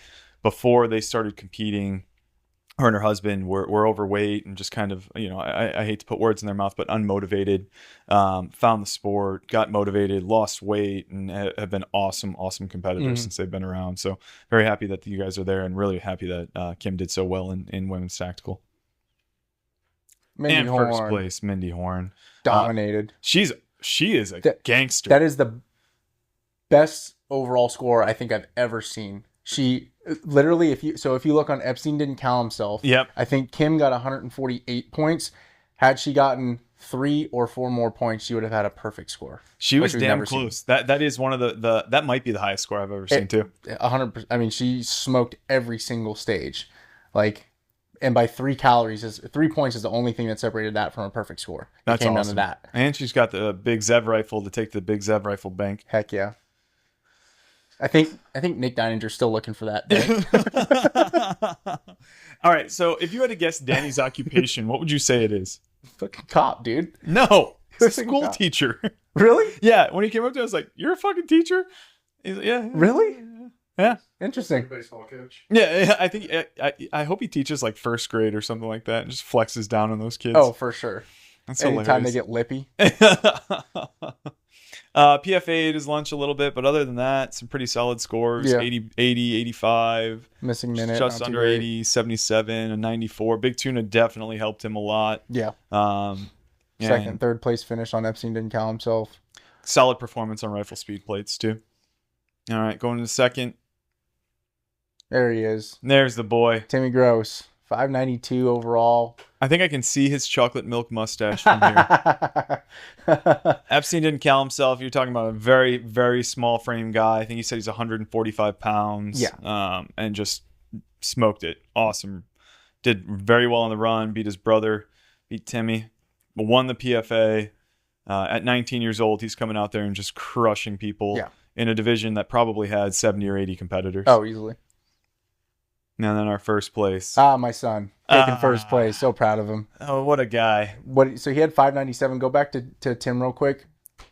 before they started competing. Her and her husband were overweight and just kind of, I hate to put words in their mouth, but unmotivated. Found the sport, got motivated, lost weight, and have been awesome competitors since they've been around. So very happy that you guys are there, and really happy that Kim did so well in women's tactical. First place, Mindy Horn. Dominated. She is a gangster. That is the best overall score I think I've ever seen. She literally, if you look on Epstein didn't count himself. Yep. I think Kim got 148 points. Had she gotten 3 or 4 more points, she would have had a perfect score. She was damn close. That is one of the that might be the highest score I've ever seen too. 100%. I mean, she smoked every single stage, and by 3 points is the only thing that separated that from a perfect score. That's came awesome. Down to that. And she's got the big Zev rifle to take the big Zev rifle bank. Heck yeah. I think Nick Deininger's still looking for that bank. All right, so if you had to guess Danny's occupation, what would you say it is? Fucking cop, dude. No, it's a school teacher. Really? Yeah. When he came up to us, like, "You're a fucking teacher." He's like, "Yeah." Really? Yeah. Interesting. Baseball coach. Yeah, I think I hope he teaches like first grade or something like that, and just flexes down on those kids. Oh, for sure. That's Anytime hilarious. they get lippy. PFA ate his lunch a little bit, but other than that, some pretty solid scores. Yeah. 80, 85. Missing minute. Just under 80, 77, and 94. Big Tuna definitely helped him a lot. Yeah. Yeah, Second, third place finish on Epstein didn't count himself. solid performance on rifle speed plates too. All right, going to the second. There he is. There's the boy. Timmy Gross. 592 overall. I think I can see his chocolate milk mustache from here. Epstein didn't count himself. You're talking about a very, very small frame guy. I think he said he's 145 pounds. Yeah. And just smoked it. Awesome. Did very well on the run. Beat his brother. Beat Timmy. Won the PFA. At 19 years old, he's coming out there and just crushing people in a division that probably had 70 or 80 competitors. Oh, easily. And then our first place. My son. Taking first place. So proud of him. Oh, what a guy. So he had 597. Go back to Tim real quick.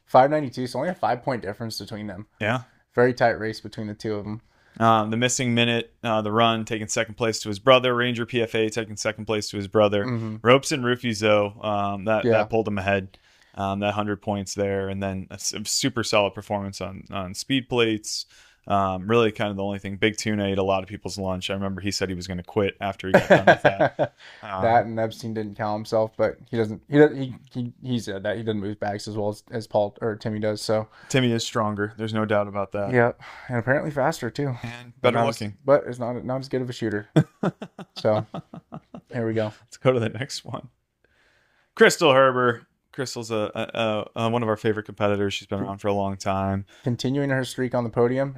592. So only a 5-point difference between them. Yeah. Very tight race between the two of them. The missing minute, the run, taking second place to his brother. Ranger PFA taking second place to his brother. Mm-hmm. Ropes and Roofies, though, that pulled him ahead. That 100 points there. And then a super solid performance on speed plates. Really kind of the only thing. Big Tuna ate a lot of people's lunch. I remember he said he was going to quit after he got done with that. That and Epstein didn't count himself, but he said that he doesn't move bags as well as Paul or Timmy does. So Timmy is stronger. There's no doubt about that. Yeah, and apparently faster too, and better looking. But it's not as good of a shooter. So here we go. Let's go to the next one. Crystal Herber. Crystal's one of our favorite competitors. She's been around for a long time. Continuing her streak on the podium.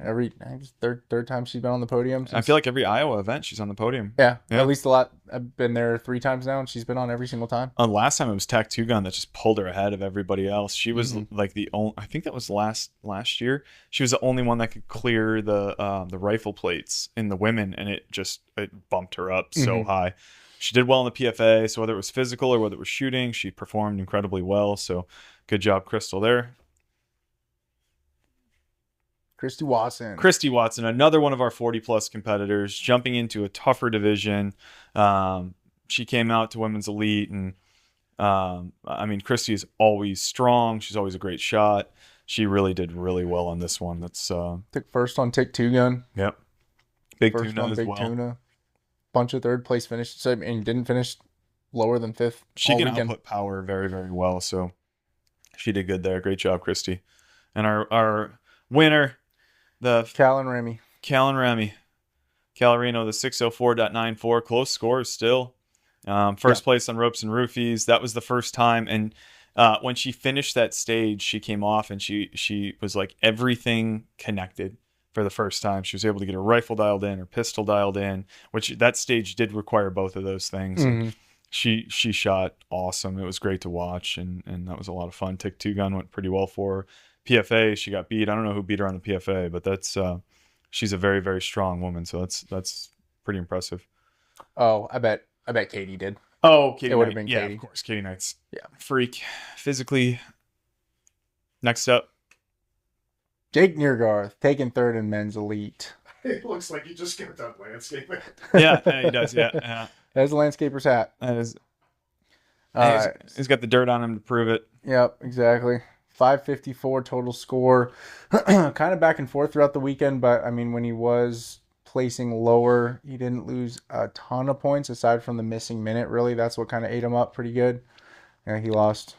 Third time she's been on the podium. I feel like every Iowa event she's on the podium. Yeah, at least a lot. I've been there 3 times now, and she's been on every single time. Last time it was Tac 2 Gun that just pulled her ahead of everybody else. She was like the only. I think that was last year. She was the only one that could clear the rifle plates in the women, and it bumped her up so high. She did well in the PFA, so whether it was physical or whether it was shooting, she performed incredibly well. So good job, Crystal, there. Christy Watson, another one of our 40-plus competitors, jumping into a tougher division. She came out to Women's Elite, and Christy is always strong. She's always a great shot. She really did really well on this one. That's took first on Tac 2 Gun. Yep. Big first Tuna on as Big well. Tuna. Bunch of third place finishes, and didn't finish lower than 5th. She can output power very, very well, so she did good there. Great job, Christy. And our winner, the Callan Remy. Callarino, the 604.94. Close scores still. First place on Ropes and Roofies. That was the first time. And when she finished that stage, she came off and she was like everything connected. For the first time, she was able to get her rifle dialed in, her pistol dialed in, which that stage did require both of those things. Mm-hmm. She shot awesome. It was great to watch, and that was a lot of fun. Tac 2 Gun went pretty well for her. PFA, she got beat. I don't know who beat her on the PFA, but that's she's a very, very strong woman. So that's pretty impressive. Oh, I bet Katie did. Oh, Katie it would Knight. have been Yeah, Katie. of course. Katie Knight's freak. Physically. Next up. Jake Neergarth, taking third in men's elite. It looks like he just got done landscaping. Yeah, he does. Yeah. That's a landscaper's hat. That is. He's got the dirt on him to prove it. Yep, exactly. 554 total score. Kind of back and forth throughout the weekend, but I mean, when he was placing lower, he didn't lose a ton of points aside from the missing minute. Really, that's what kind of ate him up pretty good. Yeah, he lost.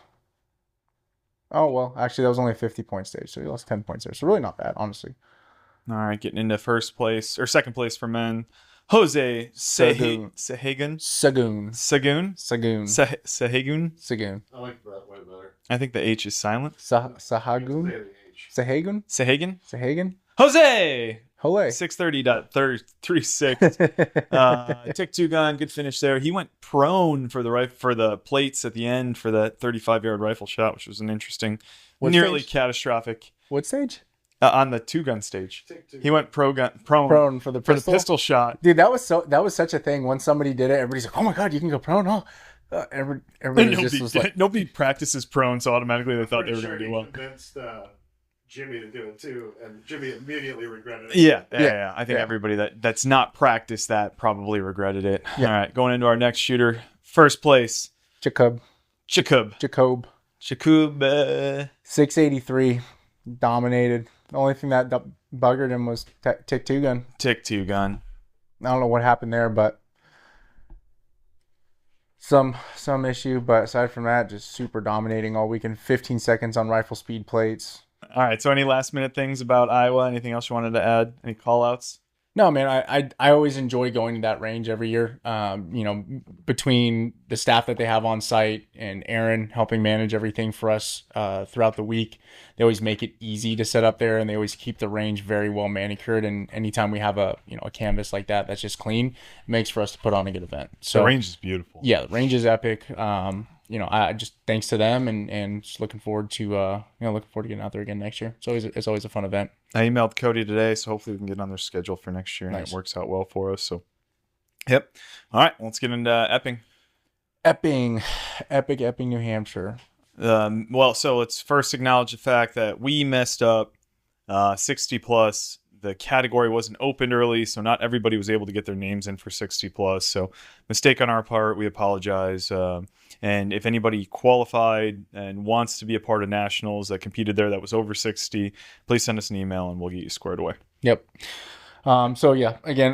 Oh, well, actually, that was only a 50-point stage, so he lost 10 points there. So really not bad, honestly. All right, getting into second place for men. Jose Sahagun. Sagoon. I like that way better. I think the H is silent. Sahagun. Sahagun. Jose. Hole. 630.36. Tick two gun, good finish there. He went prone for the plates at the end for that 35-yard rifle shot, which was an interesting, nearly catastrophic. What stage? On the two gun stage. He went prone for the pistol shot. Dude, that was such a thing. When somebody did it, everybody's like, "Oh my god, you can go prone!" Oh, everybody just was like, nobody practices prone, so automatically they thought they were going to do well. Convinced Jimmy to do it too, and Jimmy immediately regretted it. Yeah. I think everybody that's not practiced that probably regretted it. Yeah. All right, going into our next shooter, first place, Jacob. 683, dominated. The only thing that buggered him was tick two gun. I don't know what happened there, but some issue. But aside from that, just super dominating all weekend. 15 seconds on rifle speed plates. All right. So any last minute things about Iowa? Anything else you wanted to add? Any call outs? No, man, I always enjoy going to that range every year. Between the staff that they have on site and Aaron helping manage everything for us throughout the week, they always make it easy to set up there, and they always keep the range very well manicured. And anytime we have a canvas like that that's just clean, it makes for us to put on a good event. So the range is beautiful. Yeah, the range is epic. I just thanks to them and just looking forward to getting out there again next year. It's always a fun event. I emailed Cody today, so hopefully we can get on their schedule for next year, and it works out well for us. So, yep. All right, let's get into Epping. Epping, New Hampshire. So let's first acknowledge the fact that we messed up 60 plus. The category wasn't opened early, so not everybody was able to get their names in for 60 plus. So mistake on our part. We apologize. And if anybody qualified and wants to be a part of nationals that competed there that was over 60, please send us an email and we'll get you squared away. Yep. So yeah, again,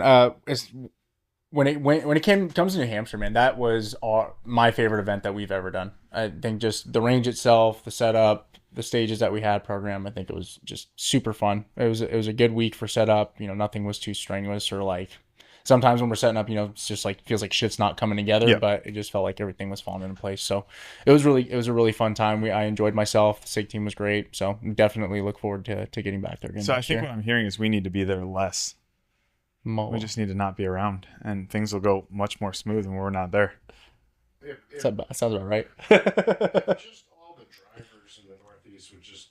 when it comes to New Hampshire, man, that was my favorite event that we've ever done. I think just the range itself, the setup, the stages that we had program, I think it was just super fun. It was a good week for setup. Nothing was too strenuous or like sometimes when we're setting up, it's just like feels like shit's not coming together, but it just felt like everything was falling into place. So it was a really fun time. I enjoyed myself. The SIG team was great. So definitely look forward to getting back there again. So I think what I'm hearing is we need to be there less. We just need to not be around, and things will go much more smooth when we're not there. That sounds about right. Just all the drivers in the Northeast would just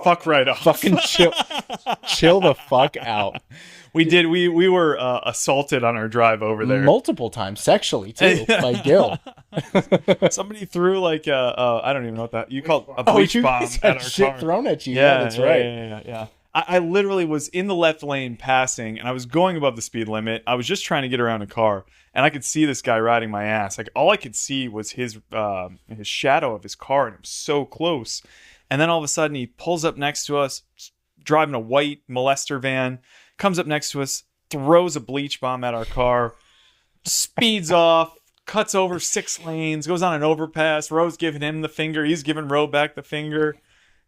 fuck right off. Fucking chill the fuck out. We were assaulted on our drive over there multiple times, sexually too, by Gil. Somebody threw like I don't even know what that you call a bleach bomb at our shit car. Thrown at you. Yeah, that's right. Yeah. I literally was in the left lane passing, and I was going above the speed limit. I was just trying to get around a car, and I could see this guy riding my ass. Like all I could see was his shadow of his car, and it was so close. And then all of a sudden, he pulls up next to us, driving a white molester van, comes up next to us, throws a bleach bomb at our car, speeds off, cuts over 6 lanes, goes on an overpass. Roe's giving him the finger. He's giving Roe back the finger.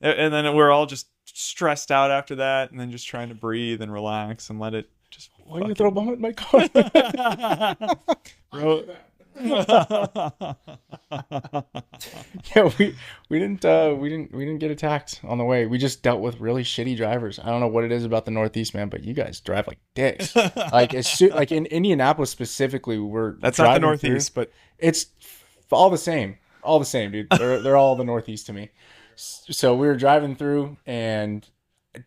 And then we're all just stressed out after that, and then just trying to breathe and relax and let it just. Why do you throw a bomb at my car? Yeah, we didn't get attacked on the way. We just dealt with really shitty drivers. I don't know what it is about the Northeast, man, but you guys drive like dicks. Like like in Indianapolis specifically, that's not the Northeast, but it's all the same. All the same, dude. They're all the Northeast to me. So we were driving through, and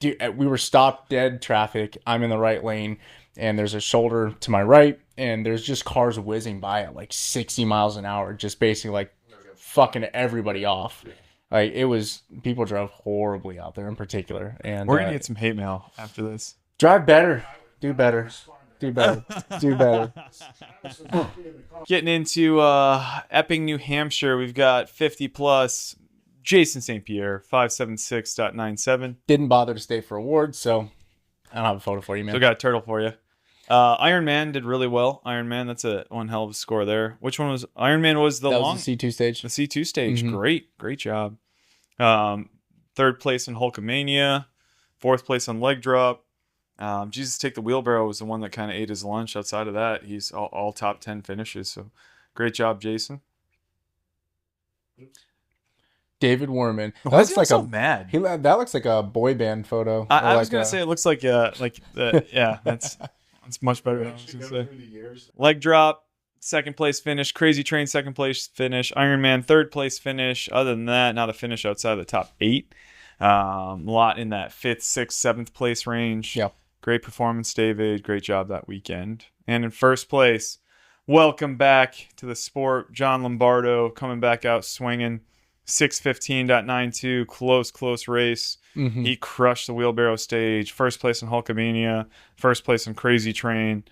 dude, we were stopped dead traffic. I'm in the right lane, and there's a shoulder to my right, and there's just cars whizzing by at like 60 miles an hour, just basically like fucking everybody off. Like it was, people drove horribly out there in particular, and we're gonna get some hate mail after this. Drive better, do better, do better, do better. Getting into Epping, New Hampshire, we've got 50 plus. Jason St. Pierre, 576.97. Didn't bother to stay for awards, so I don't have a photo for you, man. So got a turtle for you. Iron Man did really well. Iron Man, that's one hell of a score there. Which one was Iron Man? Was the that long was the C2 stage? The C2 stage. Mm-hmm. Great job. Third place in Hulkamania. Fourth place on leg drop. Jesus Take the Wheelbarrow was the one that kind of ate his lunch. Outside of that, he's all top 10 finishes. So great job, Jason. David Warman. Why is he like so mad? That looks like a boy band photo. I was gonna say it looks like yeah, that's much better than I was gonna say. Leg drop, second place finish. Crazy Train, second place finish. Iron Man, third place finish. Other than that, not a finish outside of the top 8. A lot in that 5th, 6th, 7th place range. Yeah. Great performance, David. Great job that weekend. And in first place, welcome back to the sport, John Lombardo coming back out swinging. 6:15.92, close race. Mm-hmm. He crushed the wheelbarrow stage. First place in Hulkamania. First place in Crazy Train.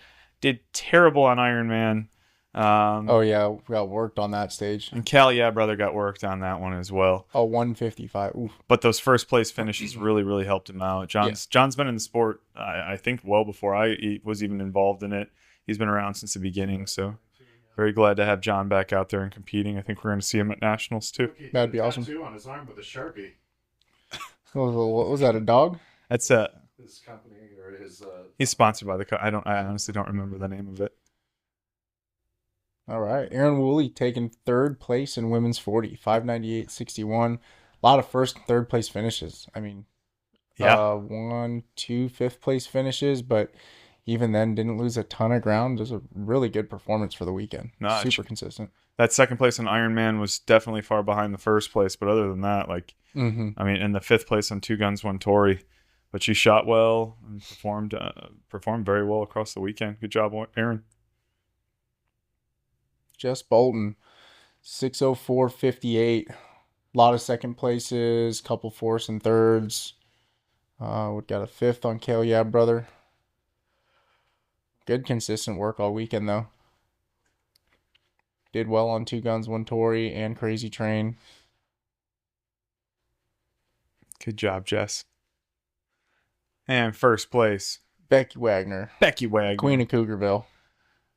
Did terrible on Iron Man. We got worked on that stage. And Cal, brother, got worked on that one as well. 155. Oof. But those first place finishes really helped him out. John's been in the sport, I think, well before I was even involved in it. He's been around since the beginning, so very glad to have John back out there and competing. I think we're going to see him at nationals too. That'd be awesome. On his arm with a Sharpie. What was that? A dog? That's his company or his. He's sponsored by the. I honestly don't remember the name of it. All right, Aaron Woolley taking third place in women's 40, 598.61. A lot of first and third place finishes. I mean, 1, 2 fifth place finishes, but even then didn't lose a ton of ground. It was a really good performance for the weekend. Super consistent. That second place in Ironman was definitely far behind the first place, but other than that, I mean, and the 5th place on Two Guns One Tory, but she shot well and performed very well across the weekend. Good job, Aaron. Jess Bolton, 6:04.58. A lot of second places, couple fourths and thirds. We got a 5th on Kale brother. Good consistent work all weekend though. Did well on Two Guns One Tory and Crazy Train. Good job, Jess. And first place, Becky Wagner. Queen of Cougarville.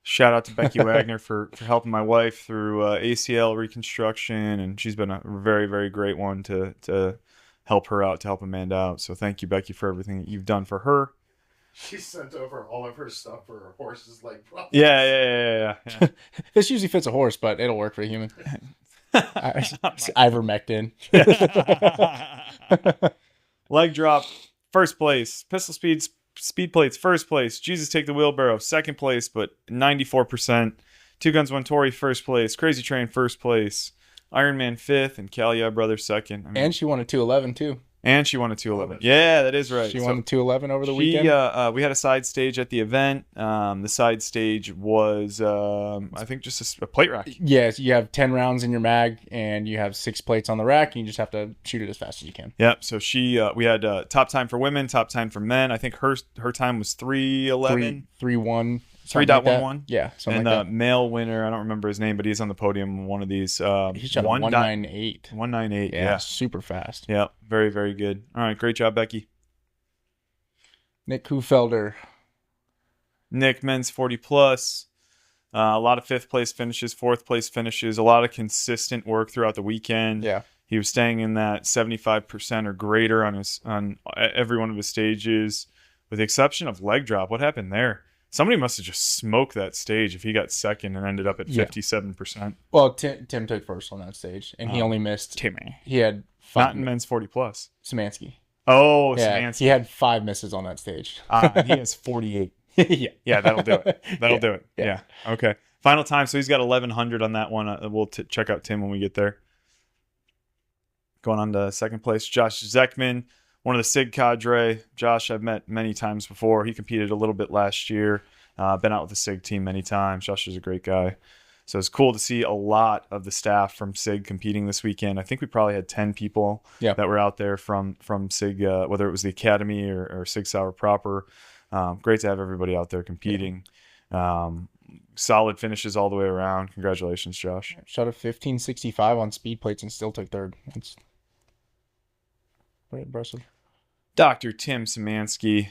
Shout out to Becky Wagner for helping my wife through ACL reconstruction, and she's been a very, very great one to help her out, to help Amanda out. So thank you, Becky, for everything that you've done for her. She sent over all of her stuff for her horse's leg problems. Yeah. This usually fits a horse, but it'll work for a human. Ivermectin. Leg drop, first place. Pistol speed plates, first place. Jesus Take the Wheelbarrow, second place, but 94%. Two Guns One Tory, first place. Crazy Train, first place. Iron Man, 5th, and Kalia Brothers, 2nd. And she won a 211 too. And she won a 211. Yeah, that is right. She won a 211 over the weekend. We had a side stage at the event. The side stage was, I think, just a plate rack. Yes, you have 10 rounds in your mag, and you have 6 plates on the rack, and you just have to shoot it as fast as you can. Yep. So we had top time for women, top time for men. I think her time was 3:11. 3:1. 3.11. Yeah. And the male winner, I don't remember his name, but he's on the podium on one of these. He's shot 198. 198. Yeah. Super fast. Yeah. Very, very good. All right. Great job, Becky. Nick Kuhfelder. Nick, men's 40 plus. A lot of 5th place finishes, 4th place finishes, a lot of consistent work throughout the weekend. Yeah. He was staying in that 75% or greater on every one of his stages, with the exception of leg drop. What happened there? Somebody must have just smoked that stage if he got second and ended up at 57%. Well, Tim took first on that stage, and he only missed. Timmy. He had 5. Not in men's 40 plus. Szymanski. Oh, yeah, Szymanski. He had 5 misses on that stage. He has 48. Yeah, that'll do it. That'll do it. Yeah. Okay. Final time. So he's got 1,100 on that one. We'll check out Tim when we get there. Going on to second place, Josh Zekman. one of the SIG cadre. Josh, I've met many times before. He competed a little bit last year. Been out with the SIG team many times. Josh is a great guy. So it's cool to see a lot of the staff from SIG competing this weekend. I think we probably had 10 people that were out there from SIG, whether it was the Academy or SIG Sauer proper. Great to have everybody out there competing. Solid finishes all the way around. Congratulations, Josh. Shot a 1565 on speed plates and still took third. That's pretty impressive. Dr. Tim Szymanski.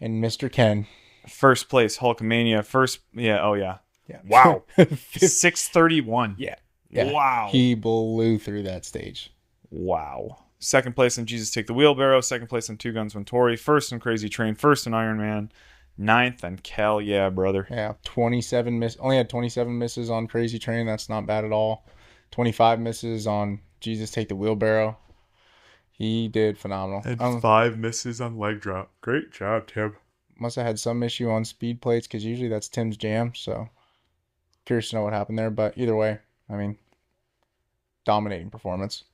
And Mr. Ken. First place, Hulkamania. Yeah. Wow. 631. Yeah. Wow. He blew through that stage. Wow. Second place in Jesus Take the Wheelbarrow. Second place in Two Guns One Tory. First in Crazy Train. First in Ironman. Ninth on Cal. Yeah, brother. Yeah. 27 miss. Only had 27 misses on Crazy Train. That's not bad at all. 25 misses on Jesus Take the Wheelbarrow. He did phenomenal. And 5 misses on leg drop. Great job, Tim. Must have had some issue on speed plates because usually that's Tim's jam. So curious to know what happened there. But either way, I mean, dominating performance.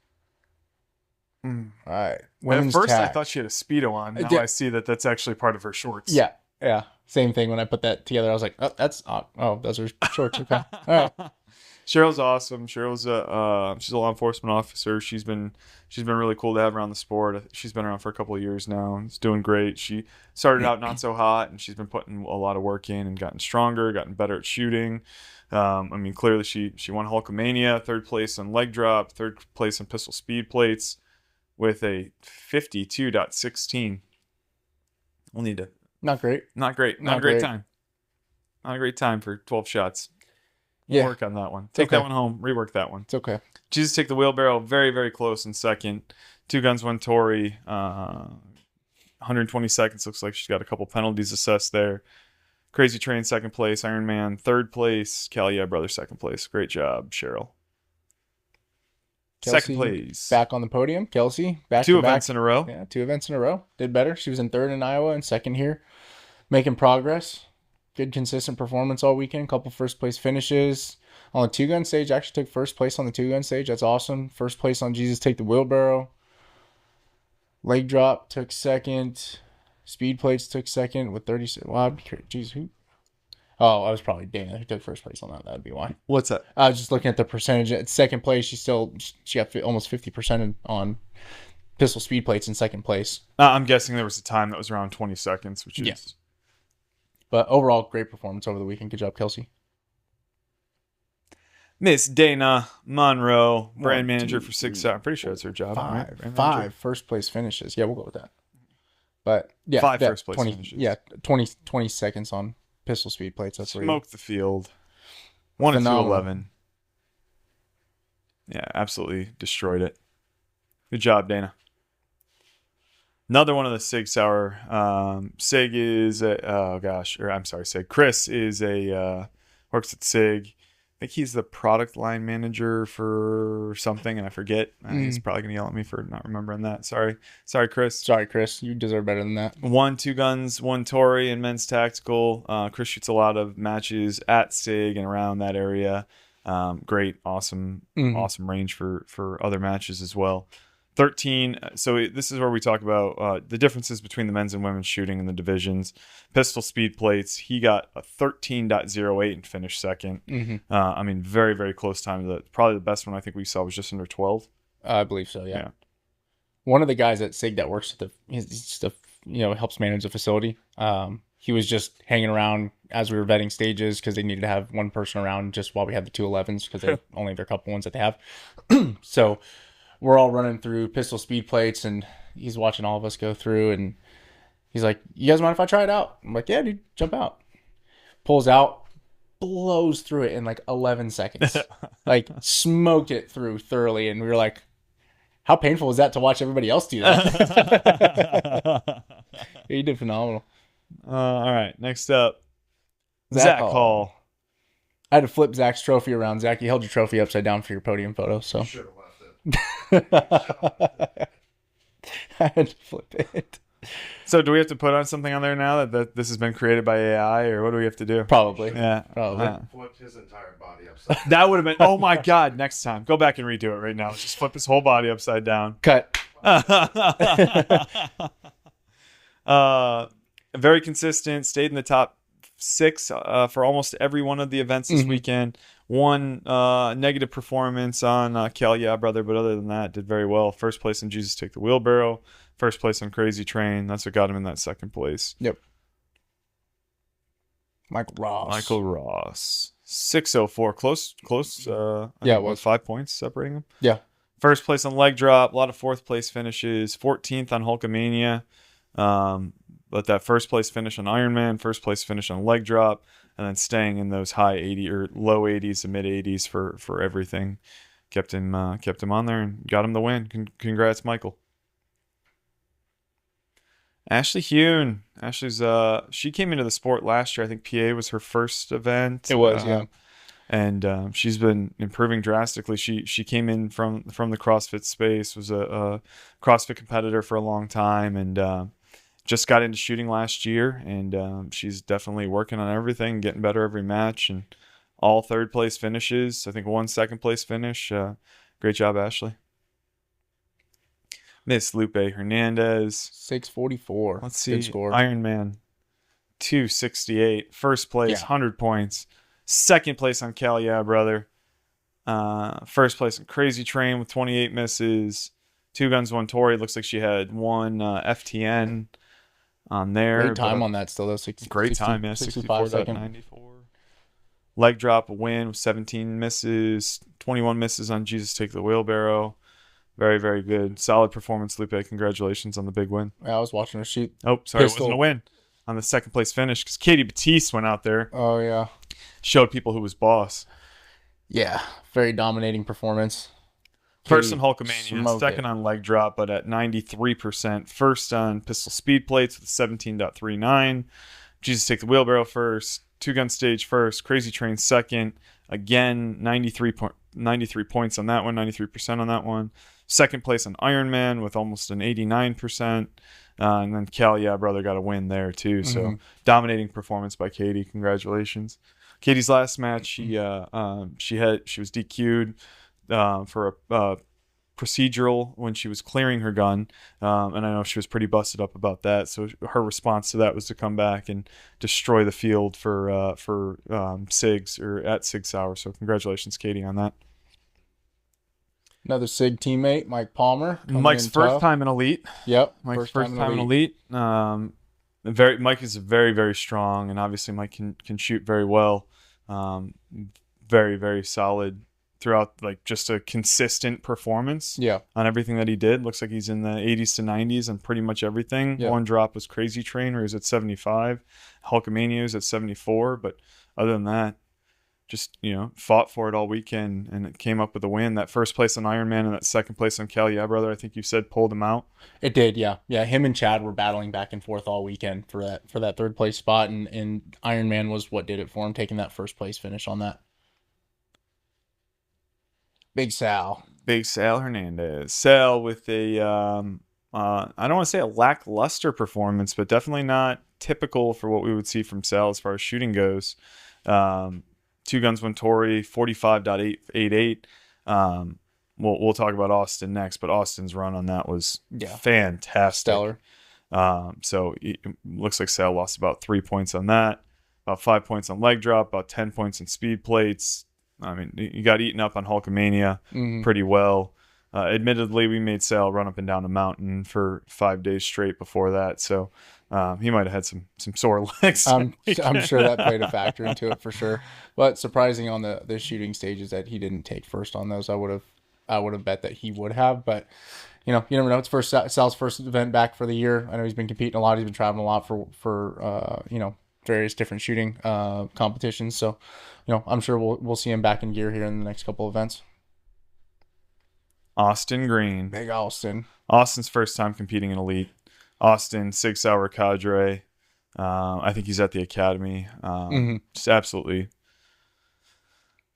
All right. At first, I thought she had a Speedo on. Now I see that that's actually part of her shorts. Yeah. Yeah. Same thing. When I put that together, I was like, those are shorts. Okay. All right. Cheryl's awesome. Cheryl's she's a law enforcement officer. She's been really cool to have her on the sport. She's been around for a couple of years now and it's doing great. She started out not so hot and she's been putting a lot of work in and gotten stronger, gotten better at shooting. I mean, clearly she won Hulkamania, third place on leg drop, third place in pistol speed plates with a 52.16. We'll need to. Not great. Not great. Not a great time. Not a great time for 12 shots. We'll work on that one. Take that one home. Rework that one. It's okay. Jesus Take the Wheelbarrow. Very, very close in second. Two Guns, One Tory. 120 seconds. Looks like she's got a couple penalties assessed there. Crazy Train, second place. Iron Man, third place. Cal Yeah Brother, second place. Great job, Cheryl. Kelsey, second place. Back on the podium. Kelsey, back Two events in a row. Yeah, 2 events in a row. Did better. She was in third in Iowa and second here. Making progress. Good consistent performance all weekend. Couple first place finishes on the 2-gun stage. Actually took first place on the 2-gun stage. That's awesome. First place on Jesus Take the Wheelbarrow. Leg drop took second. Speed plates took second with 30. Wow, geez, who? Oh, I was probably Dana who took first place on that. That would be why. What's that? I was just looking at the percentage. At second place, she got almost 50% on pistol speed plates in second place. I'm guessing there was a time that was around 20 seconds, which is. Yeah. But overall, great performance over the weekend. Good job, Kelsey. Miss Dana Monroe, brand manager for SIG Sauer. I'm pretty sure that's her job. Five first place finishes. Yeah, we'll go with that. But yeah, 5 first place finishes. Yeah, 20 seconds on pistol speed plates. That's smoked the field. 1 and 211. Yeah, absolutely destroyed it. Good job, Dana. Another one of the SIG Sauer. SIG is SIG. Chris is works at SIG. I think he's the product line manager for something, and I forget. He's probably gonna yell at me for not remembering that. Sorry, Chris. Sorry, Chris. You deserve better than that. 1 2 Guns, 1 Tory in men's tactical. Chris shoots a lot of matches at SIG and around that area. Great, awesome range for other matches as well. 13. So this is where we talk about the differences between the men's and women's shooting in the divisions. Pistol speed plates. He got a 13.08 and finished second. I mean, very, very close time. Probably the best one I think we saw was just under 12. I believe so. Yeah. One of the guys at SIG that works at helps manage the facility. He was just hanging around as we were vetting stages because they needed to have one person around just while we had the 211s because they only have a couple ones that they have. So we're all running through pistol speed plates and he's watching all of us go through and he's like, "You guys mind if I try it out?" I'm like, "Yeah, dude, jump out." Pulls out, blows through it in like 11 seconds. Like smoked it through thoroughly. And we were like, how painful was that to watch everybody else do that? He did phenomenal. All right, next up, Zach Hall. I had to flip Zach's trophy around. Zach, you held your trophy upside down for your podium photo. So Should have left it. I had to flip it. So do we have to put on something on there now that this has been created by AI, or what do we have to do? Probably. Yeah. Probably. Flipped his entire body upside down. That would have been, oh my God, next time. Go back and redo it right now. Let's just flip his whole body upside down. Cut. Very consistent. Stayed in the top 6 for almost every one of the events this weekend. One negative performance on Cal Yeah Brother, but other than that, did very well. First place in Jesus Take the Wheelbarrow. First place on Crazy Train. That's what got him in that second place. Yep. Michael Ross. 6:04. Close. Yeah, it was 5 points separating them. Yeah. First place on leg drop. A lot of fourth place finishes. 14th on Hulkamania. But that first place finish on Ironman, first place finish on leg drop, and then staying in those high 80 or low 80s to mid 80s for everything, kept him on there and got him the win. Congrats, Michael. Ashley Hune. Ashley's she came into the sport last year. I think PA was her first event. It was, yeah. And she's been improving drastically. She came in from the CrossFit space, was a CrossFit competitor for a long time, and just got into shooting last year. And she's definitely working on everything, getting better every match, and all third place finishes. I think 1 second place finish. Great job, Ashley. Miss Lupe Hernandez. 6:44. Let's see. Good score. Ironman 268. First place, 100 points. Second place on Cal Yeah Brother. First place on Crazy Train with 28 misses. 2 Guns, 1 Tory. Looks like she had 1 FTN on there. Great time on that still, though. Great time, yeah. 64.94. Leg drop, a win with 17 misses. 21 misses on Jesus Take the Wheelbarrow. Very, very good. Solid performance, Lupe. Congratulations on the big win. Yeah, I was watching her shoot. Oh, sorry, It wasn't a win on the second place finish because Katie Batiste went out there. Oh, yeah. Showed people who was boss. Yeah, very dominating performance. First on Hulkamania, second on leg drop, but at 93%. First on pistol speed plates with 17.39. Jesus Take the Wheelbarrow first. 2 Gun Stage first. Crazy Train second. Again, 93 points on that one, 93% on that one. Second place on Ironman with almost an 89%. And then Cal Yeah Brother got a win there too. So dominating performance by Katie. Congratulations. Katie's last match, she was DQ'd for a procedural when she was clearing her gun, and I know she was pretty busted up about that. So her response to that was to come back and destroy the field for SIGs or at Sig Sauer. So congratulations, Katie, on that. Another SIG teammate, Mike Palmer. Mike's first time in Elite. Yep, Mike's first time in Elite. Mike is very, very strong, and obviously Mike can shoot very well. Very, very solid throughout, like just a consistent performance on everything that he did. Looks like he's in the 80s to 90s on pretty much everything. One drop was Crazy Train, where he was at 75. Hulkamania was at 74, but other than that, just, fought for it all weekend and it came up with a win. That first place on Ironman and that second place on Cal Yeah Brother, I think you said, pulled him out. It did, yeah. Yeah, him and Chad were battling back and forth all weekend for that third place spot, and Ironman was what did it for him, taking that first place finish on that. Big Sal Hernandez. Sal with a, I don't want to say a lackluster performance, but definitely not typical for what we would see from Sal as far as shooting goes. 2 Guns, 1 Tory, 45.888. We'll talk about Austin next, but Austin's run on that was fantastic. Stellar. So it looks like Sal lost about 3 points on that, about 5 points on leg drop, about 10 points in speed plates. I mean, you got eaten up on Hulkamania pretty well. Admittedly, we made Sal run up and down a mountain for 5 days straight before that, so he might have had some sore legs. I'm sure that played a factor into it for sure. But surprising on the shooting stages that he didn't take first on those. I would have bet that he would have, but you never know. It's Sal's first event back for the year. I know he's been competing a lot. He's been traveling a lot for various different shooting competitions. So, I'm sure we'll see him back in gear here in the next couple of events. Austin Green. Big Austin. Austin's first time competing in Elite. Austin, 6 Hour cadre. I think he's at the academy. Just absolutely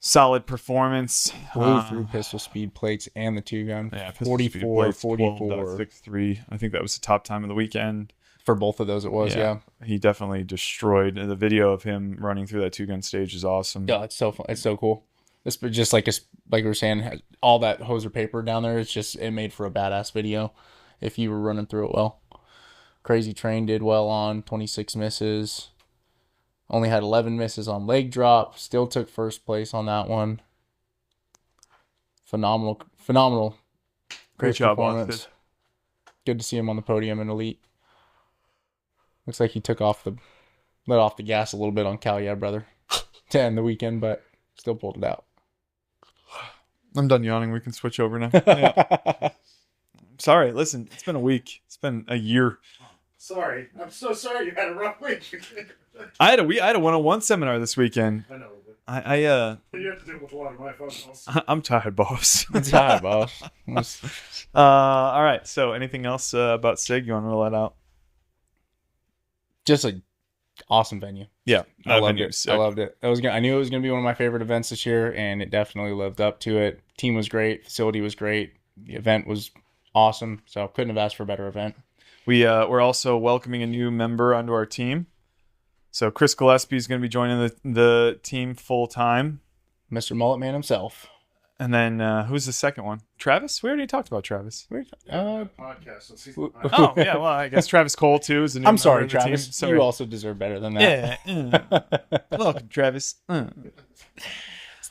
solid performance. Blew through pistol speed plates and the 2 gun. Yeah, 44. 12.63. I think that was the top time of the weekend. For both of those, it was, yeah. He definitely destroyed. The video of him running through that 2 Gun stage is awesome. Yeah, it's so fun. It's so cool. This, but just like we were saying, all that hoser paper down there. It made for a badass video if you were running through it well. Crazy Train did well on 26 misses. Only had 11 misses on leg drop. Still took first place on that one. Phenomenal. Great job, performance. Good to see him on the podium in Elite. Looks like he let off the gas a little bit on Cal, yeah, brother, to end the weekend, but still pulled it out. I'm done yawning. We can switch over now. Yeah. Sorry. Listen, it's been a week. It's been a year. Sorry. I'm so sorry you had a rough week. I had a 101 seminar this weekend. I know. You have to deal with a lot of my phone calls. I'm tired, boss. I'm tired, boss. All right. So anything else about SIG you want to let out? Just an awesome venue. Yeah. I loved it. I loved it. I knew it was going to be one of my favorite events this year, and it definitely lived up to it. Team was great. Facility was great. The event was awesome. So couldn't have asked for a better event. We're also welcoming a new member onto our team. So Chris Gillespie is going to be joining the team full time. Mr. Mullet Man himself. And then who's the second one? Travis? We already talked about Travis. Podcast. Oh, yeah. Well, I guess Travis Cole, too, is the new I'm sorry, member of the Travis. team. Sorry. You also deserve better than that. Yeah. Welcome, Travis.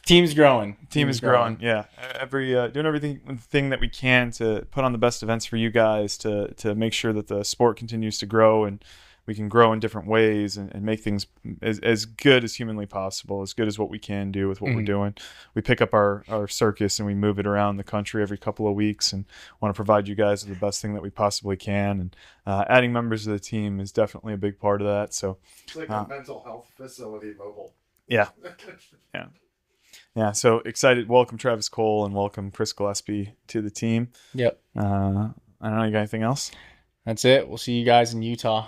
Team's growing. Team is growing. Yeah. Doing everything that we can to put on the best events for you guys to make sure that the sport continues to grow and we can grow in different ways and make things as good as humanly possible, as good as what we can do with what we're doing. We pick up our circus and we move it around the country every couple of weeks and want to provide you guys with the best thing that we possibly can. And adding members of the team is definitely a big part of that. So it's like a mental health facility mobile. Yeah. Yeah. Yeah. So excited. Welcome Travis Cole and welcome Chris Gillespie to the team. Yep. I don't know. You got anything else? That's it. We'll see you guys in Utah.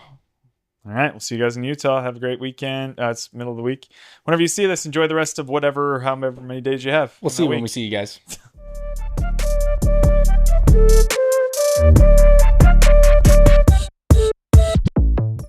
All right. We'll see you guys in Utah. Have a great weekend. It's middle of the week. Whenever you see this, enjoy the rest of however many days you have. We'll see you when we see you guys.